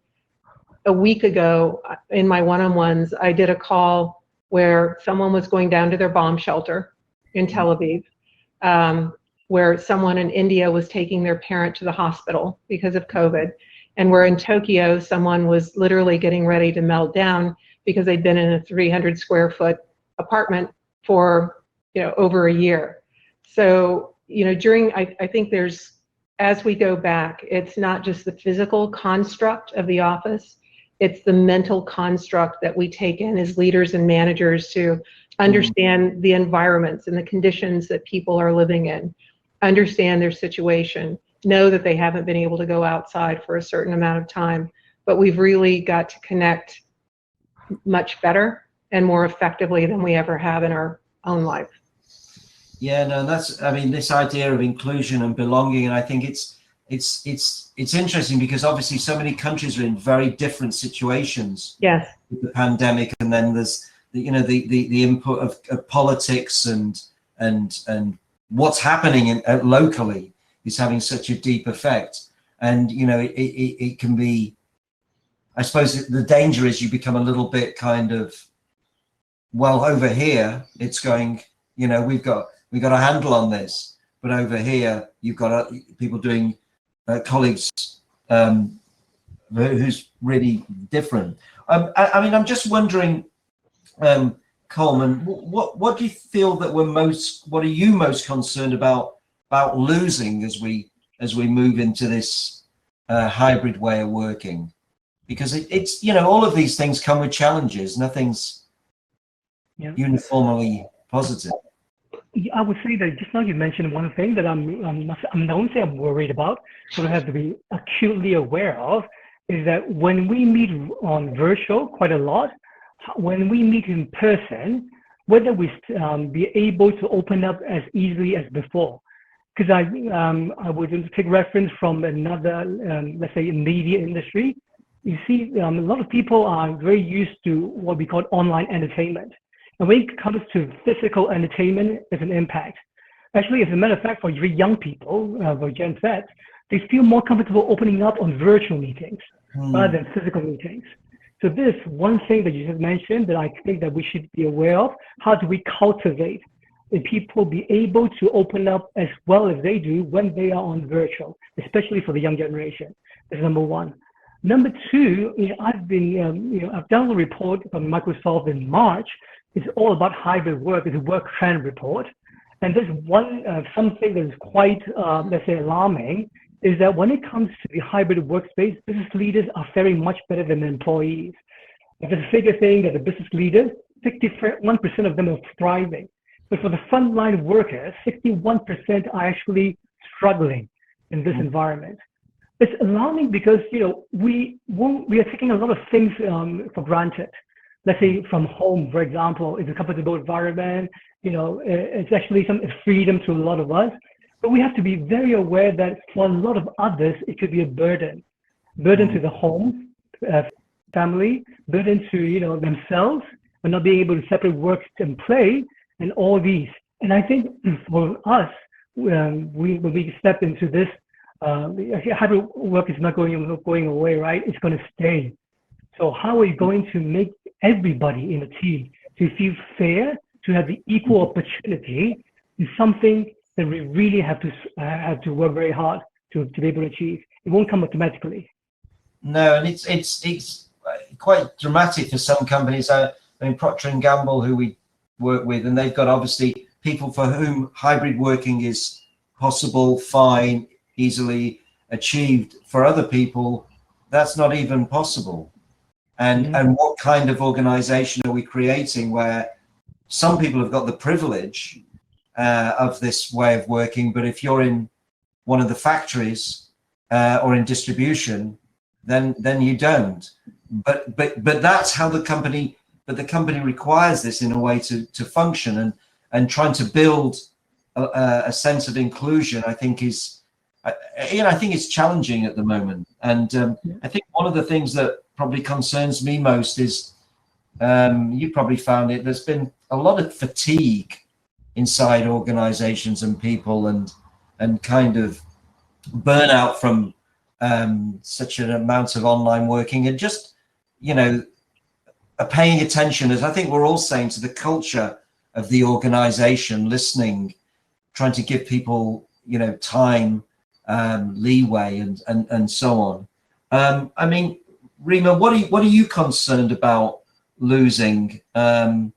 a week ago in my one-on-ones, I did a call where someone was going down to their bomb shelter in Tel Aviv, where someone in India was taking their parent to the hospital because of COVID. And where in Tokyo, someone was literally getting ready to melt down because they'd been in a 300 square foot apartment for over a year. So I think as we go back, it's not just the physical construct of the office, it's the mental construct that we take in as leaders and managers to understand the environments and the conditions that people are living in, understand their situation, know that they haven't been able to go outside for a certain amount of time, but we've really got to connect much better and more effectively than we ever have in our own life. Yeah, no, this idea of inclusion and belonging, and I think it's interesting because obviously so many countries are in very different situations. Yes. With the pandemic, and then there's the input of politics and what's happening locally is having such a deep effect, and it can be, I suppose the danger is you become a little bit kind of, well, over here it's going, we've got a handle on this, but over here you've got people doing colleagues who's really different. I'm just wondering, Colman, what do you feel that what are you most concerned about losing as we move into this hybrid way of working? Because it's all of these things come with challenges. Nothing's uniformly positive. I would say that just now you mentioned one thing that I'm the only thing I'm worried about, sort of have to be acutely aware of, is that when we meet on virtual quite a lot, when we meet in person, whether we be able to open up as easily as before. Because I would take reference from another, let's say, media industry. You see, a lot of people are very used to what we call online entertainment. And when it comes to physical entertainment, there's an impact. Actually, as a matter of fact, for very young people, for Gen Z, they feel more comfortable opening up on virtual meetings rather than physical meetings. So this one thing that you just mentioned that I think that we should be aware of, how do we cultivate the people be able to open up as well as they do when they are on virtual, especially for the young generation. That's number one. Number two, I've been, I've done a report from Microsoft in March. It's all about hybrid work. It's a work trend report. And there's something that is quite, let's say, alarming, is that when it comes to the hybrid workspace, business leaders are faring much better than the employees. There's a figure saying that the business leaders, 61% of them are thriving. But for the frontline workers, 61% are actually struggling in this environment. It's alarming because, we are taking a lot of things for granted. Let's say from home, for example, it's a comfortable environment, it's actually some freedom to a lot of us. But we have to be very aware that for a lot of others, it could be a burden to the home, family, burden to themselves, and not being able to separate work and play, and all these. And I think for us, when we step into this, hybrid work is not going away, right? It's going to stay. So how are we going to make everybody in the team to feel fair, to have the equal opportunity, is something that we really have to work very hard to be able to achieve. It won't come automatically. No, and it's quite dramatic for some companies. I mean, Procter & Gamble, who we work with, and they've got obviously people for whom hybrid working is possible, fine, easily achieved. For other people, that's not even possible. And what kind of organization are we creating where some people have got the privilege of this way of working, but if you're in one of the factories or in distribution, then you don't. But that's how the company requires this in a way to function, and trying to build a sense of inclusion, I think is, I think it's challenging at the moment. And I think one of the things that probably concerns me most is, you probably found it, there's been a lot of fatigue inside organizations and people, and kind of burnout from such an amount of online working, and just, paying attention, as I think we're all saying, to the culture of the organization, listening, trying to give people, time, leeway, and so on. I mean, Reema, what are you concerned about losing as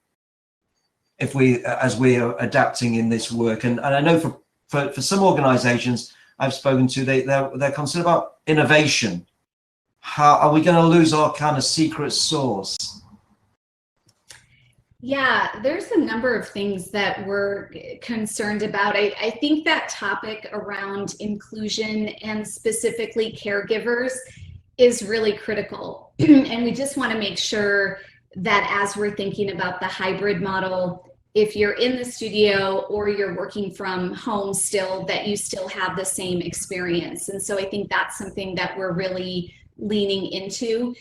we are adapting in this work? And I know for some organizations I've spoken to, they're concerned about innovation. How are we going to lose our kind of secret sauce? Yeah, there's a number of things that we're concerned about. I think that topic around inclusion and specifically caregivers is really critical. And we just want to make sure that as we're thinking about the hybrid model, if you're in the studio or you're working from home still, that you still have the same experience. And so I think that's something that we're really leaning into.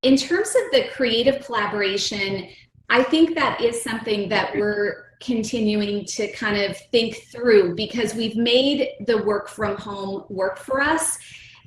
In terms of the creative collaboration, I think that is something that we're continuing to kind of think through, because we've made the work from home work for us.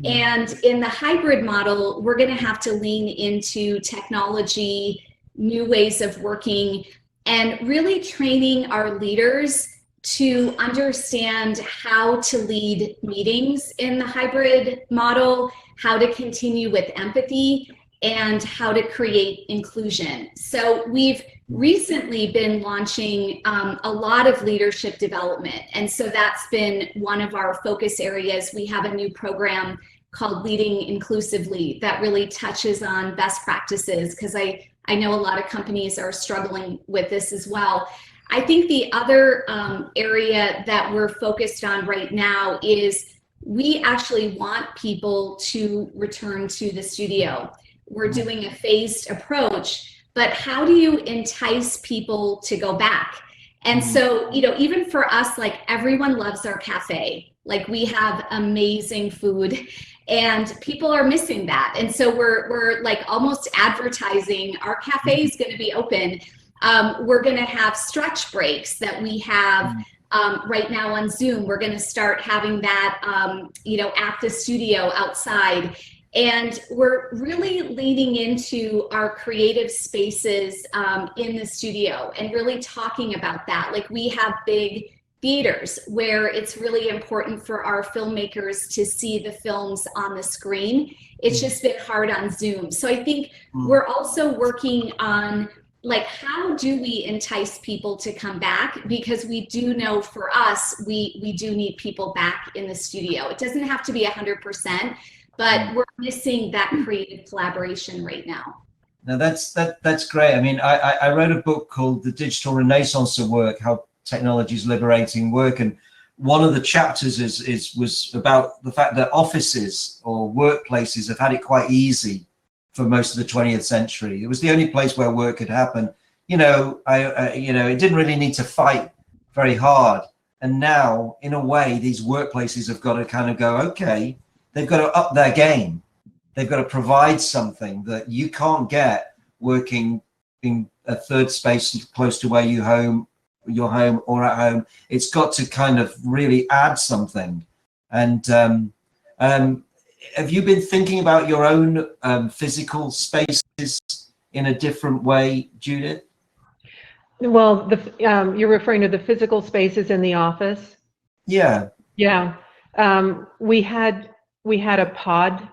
And in the hybrid model, we're going to have to lean into technology, new ways of working, and really training our leaders to understand how to lead meetings in the hybrid model, how to continue with empathy, and how to create inclusion. So we've recently been launching a lot of leadership development. And so that's been one of our focus areas. We have a new program called Leading Inclusively that really touches on best practices, because I know a lot of companies are struggling with this as well. I think the other area that we're focused on right now is we actually want people to return to the studio. We're doing a phased approach, but how do you entice people to go back? And so, you know, even for us, like, everyone loves our cafe. Like, we have amazing food and people are missing that. And so we're like almost advertising our cafe is going to be open. We're going to have stretch breaks that we have right now on Zoom. We're going to start having that, you know, at the studio outside. And we're really leaning into our creative spaces in the studio and really talking about that. Like, we have big theaters where it's really important for our filmmakers to see the films on the screen. It's just been hard on Zoom. So I think we're also working on, like, how do we entice people to come back? Because we do know for us, we do need people back in the studio. It doesn't have to be 100%, but we're missing that creative collaboration right now. Now that's great. I mean, I wrote a book called The Digital Renaissance of Work, How Technology is Liberating Work. And one of the chapters was about the fact that offices or workplaces have had it quite easy for most of the 20th century. It was the only place where work could happen. You know, it didn't really need to fight very hard. And now, in a way, these workplaces have got to kind of go, okay, they've got to up their game. They've got to provide something that you can't get working in a third space close to where your home or at home. It's got to kind of really add something. And have you been thinking about your own physical spaces in a different way, Judith? Well, you're referring to the physical spaces in the office? Yeah. Yeah. We had a pod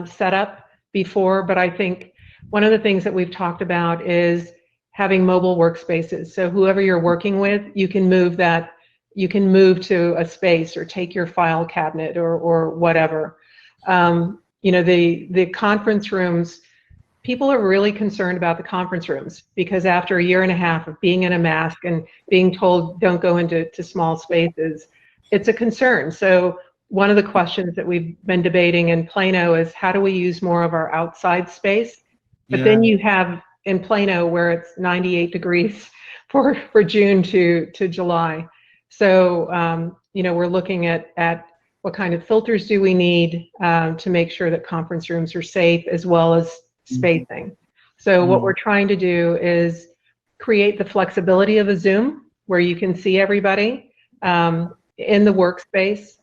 set up before, but I think one of the things that we've talked about is having mobile workspaces. So whoever you're working with, you can move to a space or take your file cabinet or whatever. You know, the conference rooms, people are really concerned about the conference rooms, because after a year and a half of being in a mask and being told don't go into small spaces, it's a concern. So one of the questions that we've been debating in Plano is, how do we use more of our outside space? But then you have in Plano where it's 98 degrees for June to July. So, you know, we're looking at what kind of filters do we need to make sure that conference rooms are safe, as well as spacing. So what we're trying to do is create the flexibility of a Zoom where you can see everybody in the workspace,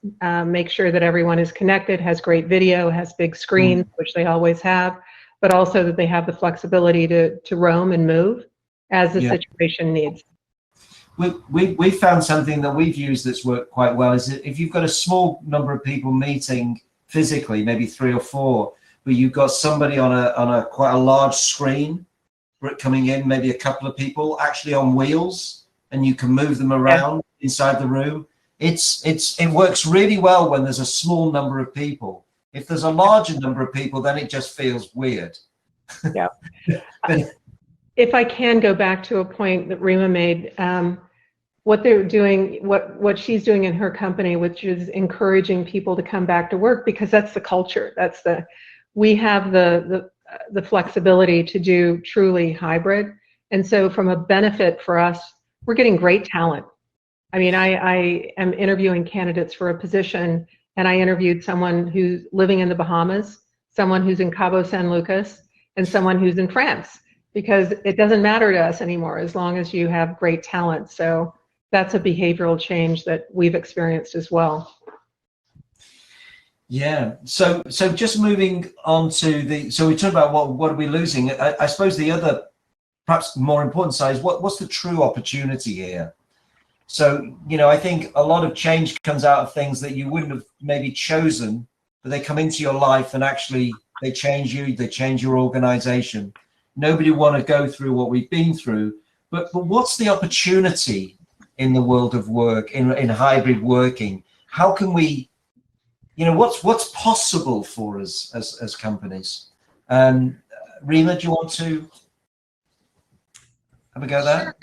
make sure that everyone is connected, has great video, has big screens, which they always have, but also that they have the flexibility to roam and move as the situation needs. We found something that we've used that's worked quite well, is that if you've got a small number of people meeting physically, maybe 3 or 4, but you've got somebody on a quite a large screen coming in, maybe a couple of people actually on wheels, and you can move them around inside the room. it works really well when there's a small number of people. If there's a larger number of people, then it just feels weird. Yeah. But, If I can go back to a point that Reema made, what they're doing, what she's doing in her company, which is encouraging people to come back to work, because that's the culture. We have the flexibility to do truly hybrid. And so from a benefit for us, we're getting great talent. I mean, I am interviewing candidates for a position, and I interviewed someone who's living in the Bahamas, someone who's in Cabo San Lucas, and someone who's in France, because it doesn't matter to us anymore as long as you have great talent. So that's a behavioral change that we've experienced as well. Yeah. So just moving on to so we talked about what are we losing. I suppose the other, perhaps more important side is what's the true opportunity here. So, I think a lot of change comes out of things that you wouldn't have maybe chosen, but they come into your life and actually they change you, they change your organization. Nobody want to go through what we've been through, but what's the opportunity in the world of work, in hybrid working? How can we, what's possible for us as companies? Reema, do you want to have a go there? Sure.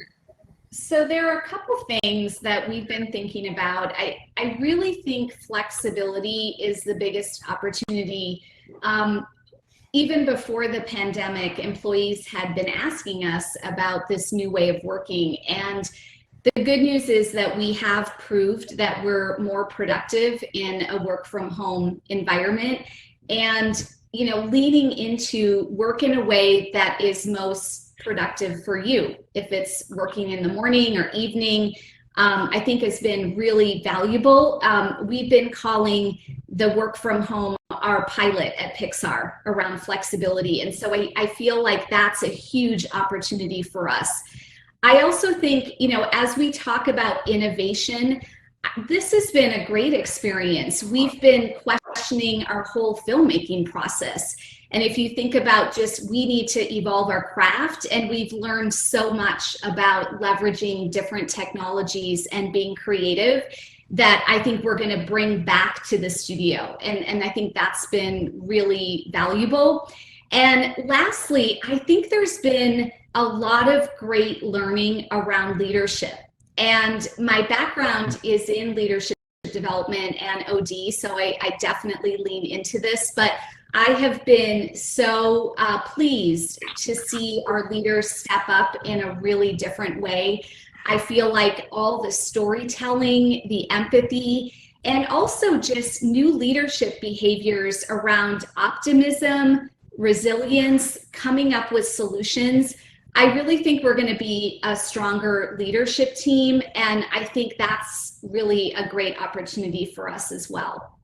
So there are a couple things that we've been thinking about. I really think flexibility is the biggest opportunity. Even before the pandemic, employees had been asking us about this new way of working. And the good news is that we have proved that we're more productive in a work from home environment, and leaning into work in a way that is most productive for you. If it's working in the morning or evening, I think has been really valuable. We've been calling the work from home our pilot at Pixar around flexibility. And so I feel like that's a huge opportunity for us. I also think, as we talk about innovation, this has been a great experience. We've been questioning our whole filmmaking process. And if you think about we need to evolve our craft, and we've learned so much about leveraging different technologies and being creative that I think we're going to bring back to the studio. And I think that's been really valuable. And lastly, I think there's been a lot of great learning around leadership. And my background is in leadership development and OD, so I definitely lean into this. But I have been so pleased to see our leaders step up in a really different way. I feel like all the storytelling, the empathy, and also just new leadership behaviors around optimism, resilience, coming up with solutions. I really think we're going to be a stronger leadership team, and I think that's really a great opportunity for us as well.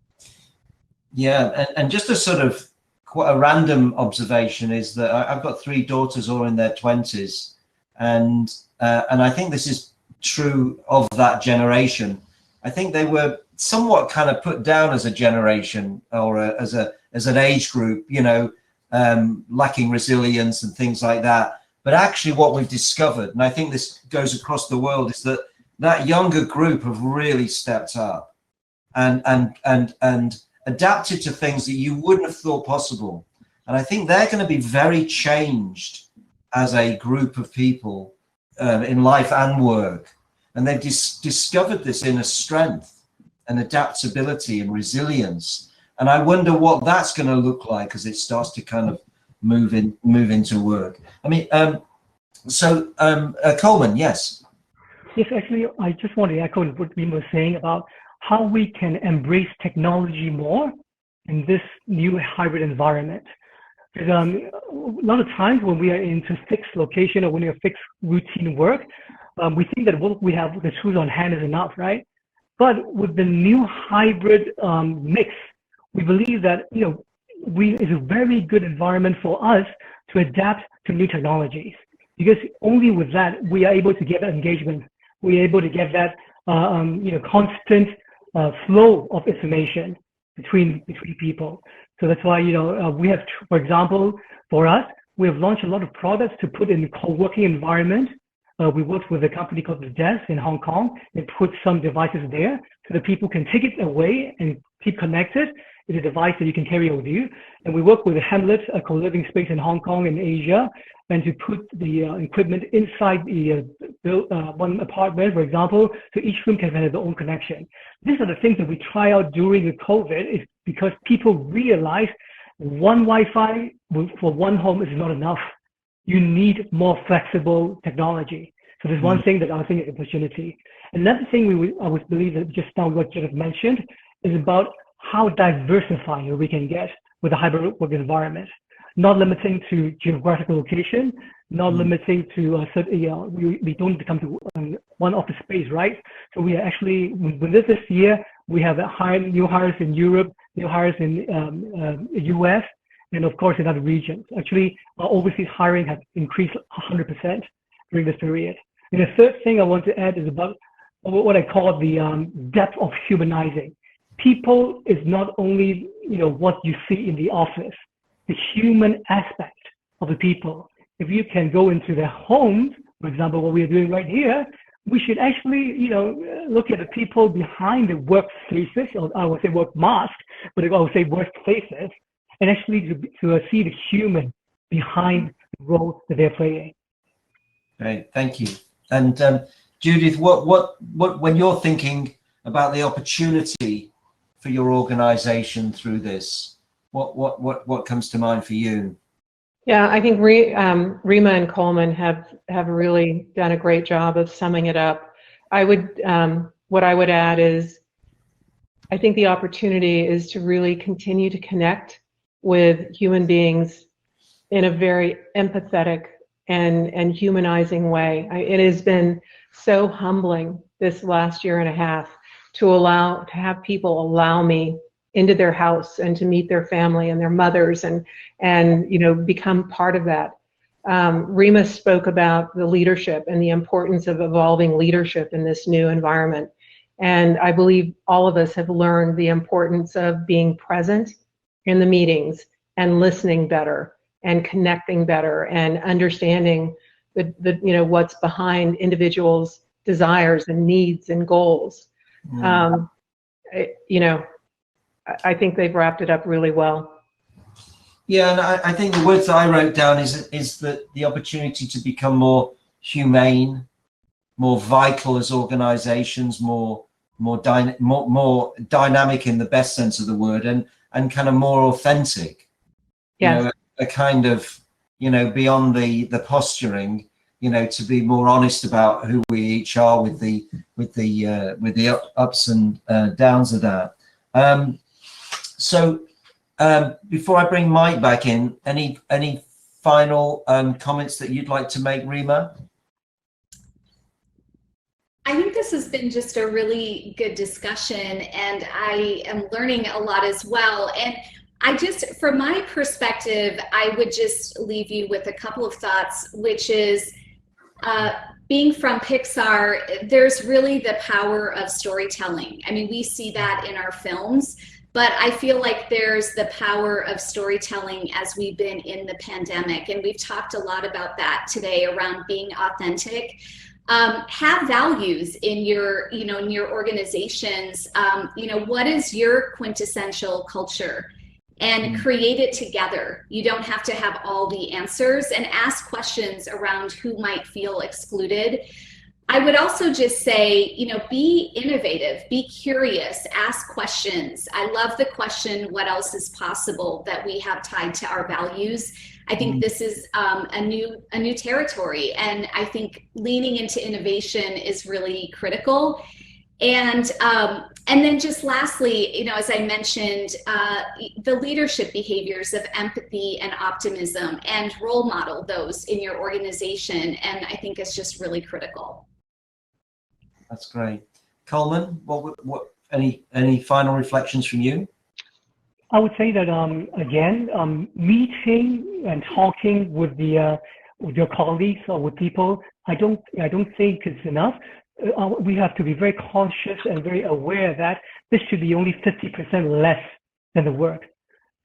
Yeah, and just a sort of quite a random observation is that I've got 3 daughters all in their 20s, and I think this is true of that generation. I think they were somewhat kind of put down as a generation or as an age group, lacking resilience and things like that. But actually what we've discovered, and I think this goes across the world, is that younger group have really stepped up and adapted to things that you wouldn't have thought possible. And I think they're going to be very changed as a group of people in life and work. And they've discovered this inner strength and adaptability and resilience. And I wonder what that's going to look like as it starts to kind of move into work. I mean, Colman, yes. Yes, actually, I just want to echo what Reema was saying about how we can embrace technology more in this new hybrid environment. Because a lot of times when we are into fixed location or when we are fixed routine work, we think that what we have, the tools on hand is enough, right? But with the new hybrid mix, we believe that it's a very good environment for us to adapt to new technologies, because only with that we are able to get that engagement. We are able to get that constant flow of information between people. So that's why we have, for example, for us, we have launched a lot of products to put in the co-working environment We worked with a company called The Desk in Hong Kong and put some devices there so that people can take it away and keep connected. It's a device that you can carry with you. And we work with Hamlet, a co-living space in Hong Kong and Asia, and to put the equipment inside the one apartment, for example, so each room can have their own connection. These are the things that we try out during the COVID, is because people realize one Wi-Fi for one home is not enough. You need more flexible technology. So there's one thing that I think is an opportunity. Another thing I would believe that just now what you have mentioned is about how diversifying we can get with a hybrid work environment. Not limiting to geographical location, not limiting to we don't come to one office space, right? So we are actually, with this year, we have new hires in Europe, new hires in US, and of course in other regions. Actually, our overseas hiring has increased 100% during this period. And the third thing I want to add is about what I call the depth of humanizing. People is not only what you see in the office, the human aspect of the people. If you can go into their homes, for example, what we are doing right here, we should actually, look at the people behind the workplaces, or I would say work mask, but I would say workplaces, and actually to see the human behind the role that they're playing. Great, thank you. And Judith, what when you're thinking about the opportunity for your organization through this, what comes to mind for you? Yeah, I think Reema and Colman have really done a great job of summing it up. What I would add is, I think the opportunity is to really continue to connect with human beings in a very empathetic and humanizing way. It has been so humbling this last year and a half to have people allow me into their house and to meet their family and their mothers and become part of that. Reema spoke about the leadership and the importance of evolving leadership in this new environment. And I believe all of us have learned the importance of being present in the meetings and listening better and connecting better and understanding what's behind individuals' desires and needs and goals. I think they've wrapped it up really well. Yeah, and I think the words that I wrote down is that the opportunity to become more humane, more vital as organizations, more dynamic in the best sense of the word, and kind of more authentic. Yes. A kind of, beyond the posturing, to be more honest about who we each are with the ups and downs of that. So before I bring Mike back in, any final comments that you'd like to make, Reema? I think this has been just a really good discussion, and I am learning a lot as well. And from my perspective, I would just leave you with a couple of thoughts, which is, being from Pixar, there's really the power of storytelling. I mean, we see that in our films, but I feel like there's the power of storytelling as we've been in the pandemic. And we've talked a lot about that today around being authentic. Have values in your organizations. What is your quintessential culture? And create it together. You don't have to have all the answers, and ask questions around who might feel excluded. I would also just say, be innovative, be curious, ask questions. I love the question, what else is possible, that we have tied to our values. I think this is a new territory, and I think leaning into innovation is really critical. And then just lastly, as I mentioned, the leadership behaviors of empathy and optimism, and role model those in your organization. And I think it's just really critical. That's great. Colman, what any final reflections from you? I would say that again, meeting and talking with your colleagues or with people, I don't think it's enough. We have to be very conscious and very aware that this should be only 50% less than the work.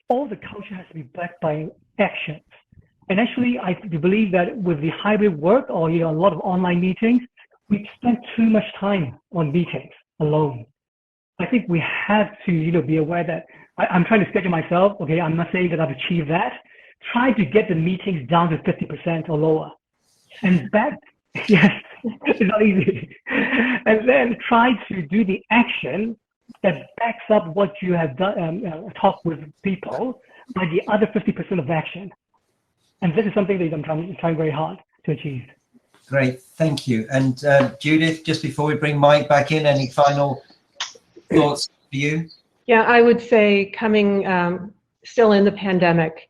All the culture has to be backed by actions. And actually, I believe that with the hybrid work or a lot of online meetings, we spend too much time on meetings alone. I think we have to be aware that I'm trying to schedule myself. Okay, I'm not saying that I've achieved that. Try to get the meetings down to 50% or lower, and back. Yes, it's not easy. And then try to do the action that backs up what you have done, talked with people by the other 50% of action. And this is something that I'm trying very hard to achieve. Great, thank you. And Judith, just before we bring Mike back in, any final thoughts for you? Yeah, I would say coming still in the pandemic,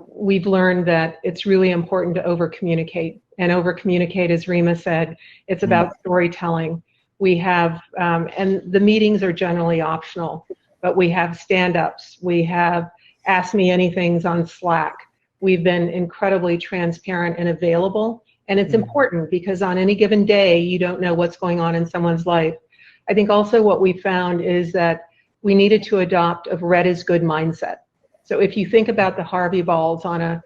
we've learned that it's really important to over-communicate. And over-communicate, as Reema said, it's about storytelling. We have, and the meetings are generally optional, but we have stand-ups. We have Ask Me Anythings on Slack. We've been incredibly transparent and available. And it's important because on any given day, you don't know what's going on in someone's life. I think also what we found is that we needed to adopt a red is good mindset. So if you think about the Harvey balls on a,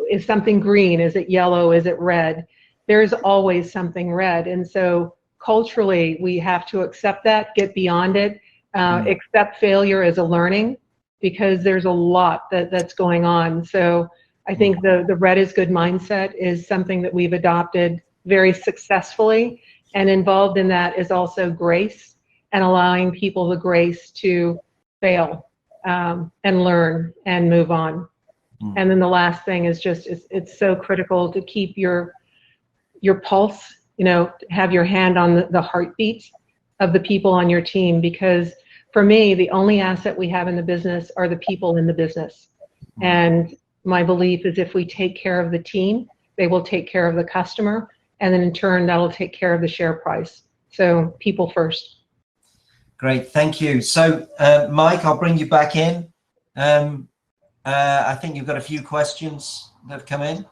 is something green? Is it yellow? Is it red? There's always something red. And so culturally, we have to accept that, get beyond it, accept failure as a learning, because there's a lot that's going on. So I think the red is good mindset is something that we've adopted very successfully, and involved in that is also grace and allowing people the grace to fail and learn and move on. And then the last thing is just, it's so critical to keep your pulse, have your hand on the heartbeat of the people on your team, because for me, the only asset we have in the business are the people in the business. And my belief is if we take care of the team, they will take care of the customer, and then in turn, that'll take care of the share price. So people first. Great, thank you. So Mike, I'll bring you back in. I think you've got a few questions that have come in.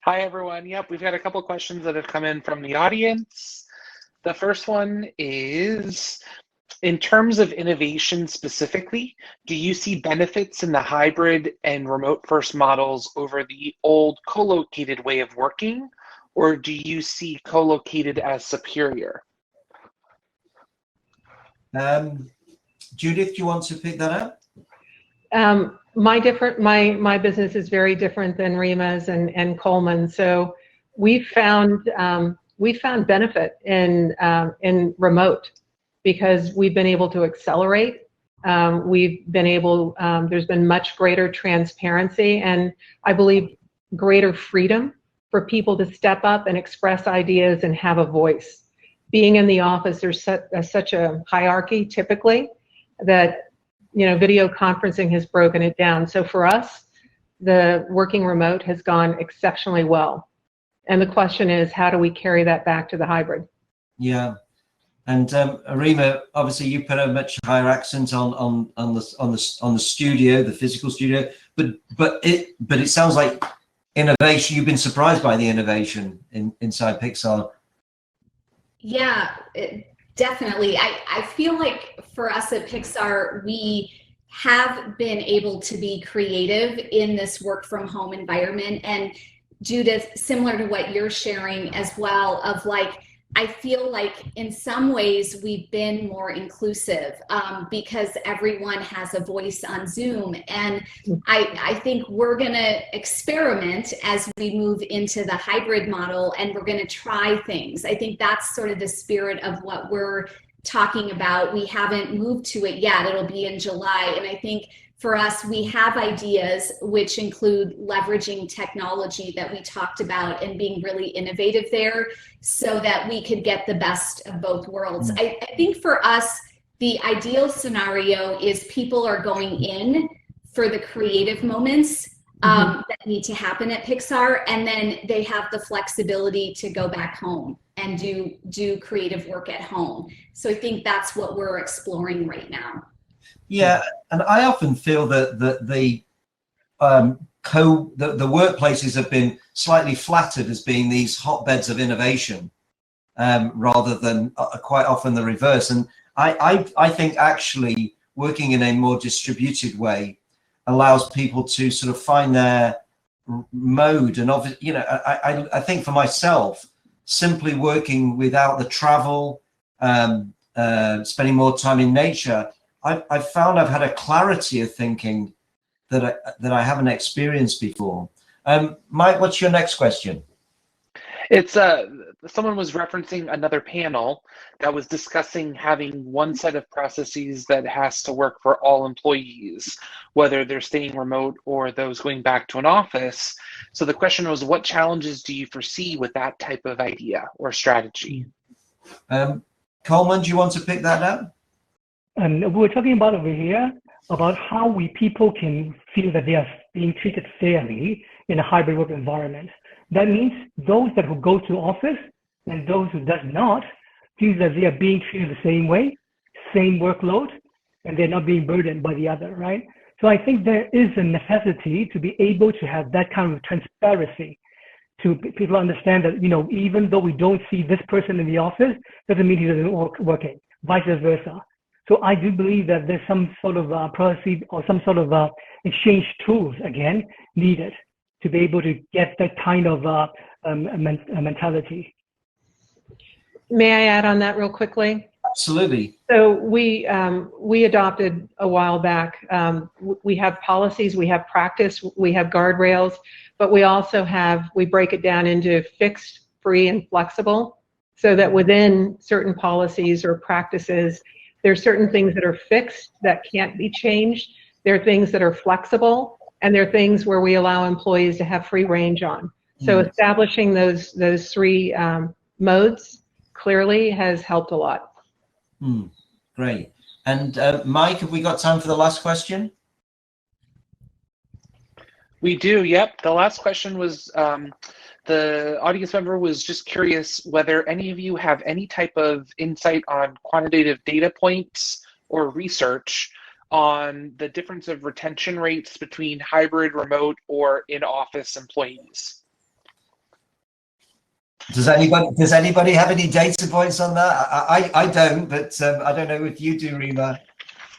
Hi, everyone. Yep, we've got a couple of questions that have come in from the audience. The first one is, in terms of innovation specifically, do you see benefits in the hybrid and remote first models over the old co-located way of working, or do you see co-located as superior? Judith, do you want to pick that up? My business is very different than Reema's and Colman. So we found benefit in remote, because we've been able to accelerate. We've been able, there's been much greater transparency, and I believe greater freedom for people to step up and express ideas and have a voice. Being in the office, there's such a hierarchy typically that, video conferencing has broken it down. So for us, the working remote has gone exceptionally well. And the question is, how do we carry that back to the hybrid? Yeah. And Reema, obviously you put a much higher accent on the studio, the physical studio, but it sounds like innovation. You've been surprised by the innovation inside Pixar. Yeah, definitely. I feel like for us at Pixar, we have been able to be creative in this work from home environment. And Judith, similar to what you're sharing as well, of I feel like in some ways we've been more inclusive because everyone has a voice on Zoom. And I think we're going to experiment as we move into the hybrid model, and we're going to try things. I think that's sort of the spirit of what we're talking about. We haven't moved to it yet. It'll be in July. And I think for us, we have ideas which include leveraging technology that we talked about and being really innovative there so that we could get the best of both worlds. I think for us, the ideal scenario is people are going in for the creative moments that need to happen at Pixar, and then they have the flexibility to go back home and do creative work at home. So I think that's what we're exploring right now. Yeah, and I often feel that the workplaces have been slightly flattered as being these hotbeds of innovation, rather than quite often the reverse. And I think actually working in a more distributed way allows people to sort of find their mode. And obviously, you know, I think for myself, simply working without the travel, spending more time in nature, I've found I've had a clarity of thinking that I haven't experienced before. Mike, what's your next question? It's someone was referencing another panel that was discussing having one set of processes that has to work for all employees, whether they're staying remote or those going back to an office. So the question was, what challenges do you foresee with that type of idea or strategy? Colman, do you want to pick that up? We're talking about over here about how people can feel that they are being treated fairly in a hybrid work environment. That means those that who go to office and those who does not feel that they are being treated the same way, same workload, and they're not being burdened by the other, right? So I think there is a necessity to be able to have that kind of transparency to people understand that, you know, even though we don't see this person in the office, doesn't mean he doesn't working, vice versa. So I do believe that there's some sort of process or some sort of exchange tools, again, needed to be able to get that kind of mentality. May I add on that real quickly? Absolutely. So we adopted a while back, we have policies, we have practice, we have guardrails, but we also we break it down into fixed, free, and flexible, so that within certain policies or practices, there's certain things that are fixed that can't be changed. There are things that are flexible, and there are things where we allow employees to have free range on. So establishing those three modes clearly has helped a lot. Great. And Mike, have we got time for the last question? We do, yep. The last question was, the audience member was just curious whether any of you have any type of insight on quantitative data points or research on the difference of retention rates between hybrid, remote, or in-office employees. Does anybody have any data points on that? I don't, but I don't know if you do, Reema.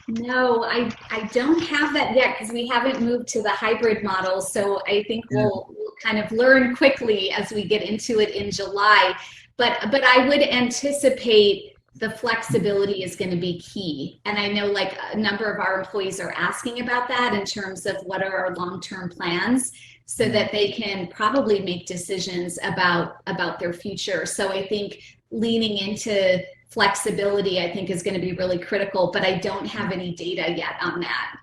No, I don't have that yet because we haven't moved to the hybrid model. So I think we'll kind of learn quickly as we get into it in July. But I would anticipate the flexibility is going to be key. And I know like a number of our employees are asking about that in terms of what are our long-term plans, so that they can probably make decisions about their future. So I think leaning into flexibility, I think, is going to be really critical, but I don't have any data yet on that.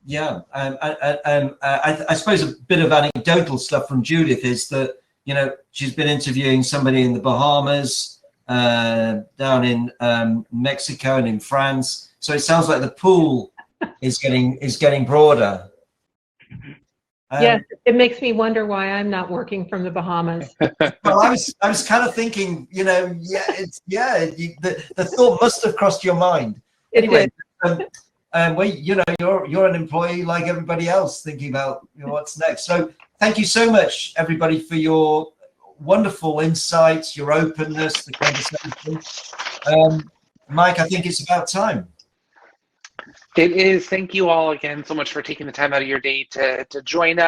Yeah, I suppose a bit of anecdotal stuff from Judith is that, you know, she's been interviewing somebody in the Bahamas, down in Mexico and in France. So it sounds like the pool is getting broader. Yes, it makes me wonder why I'm not working from the Bahamas. Well, I was kind of thinking, you know, the thought must have crossed your mind. Anyway, well, you know, you're an employee like everybody else, thinking about, you know, what's next. So thank you so much, everybody, for your wonderful insights, your openness, the conversation. Mike, I think it's about time. It is. Thank you all again so much for taking the time out of your day to join us.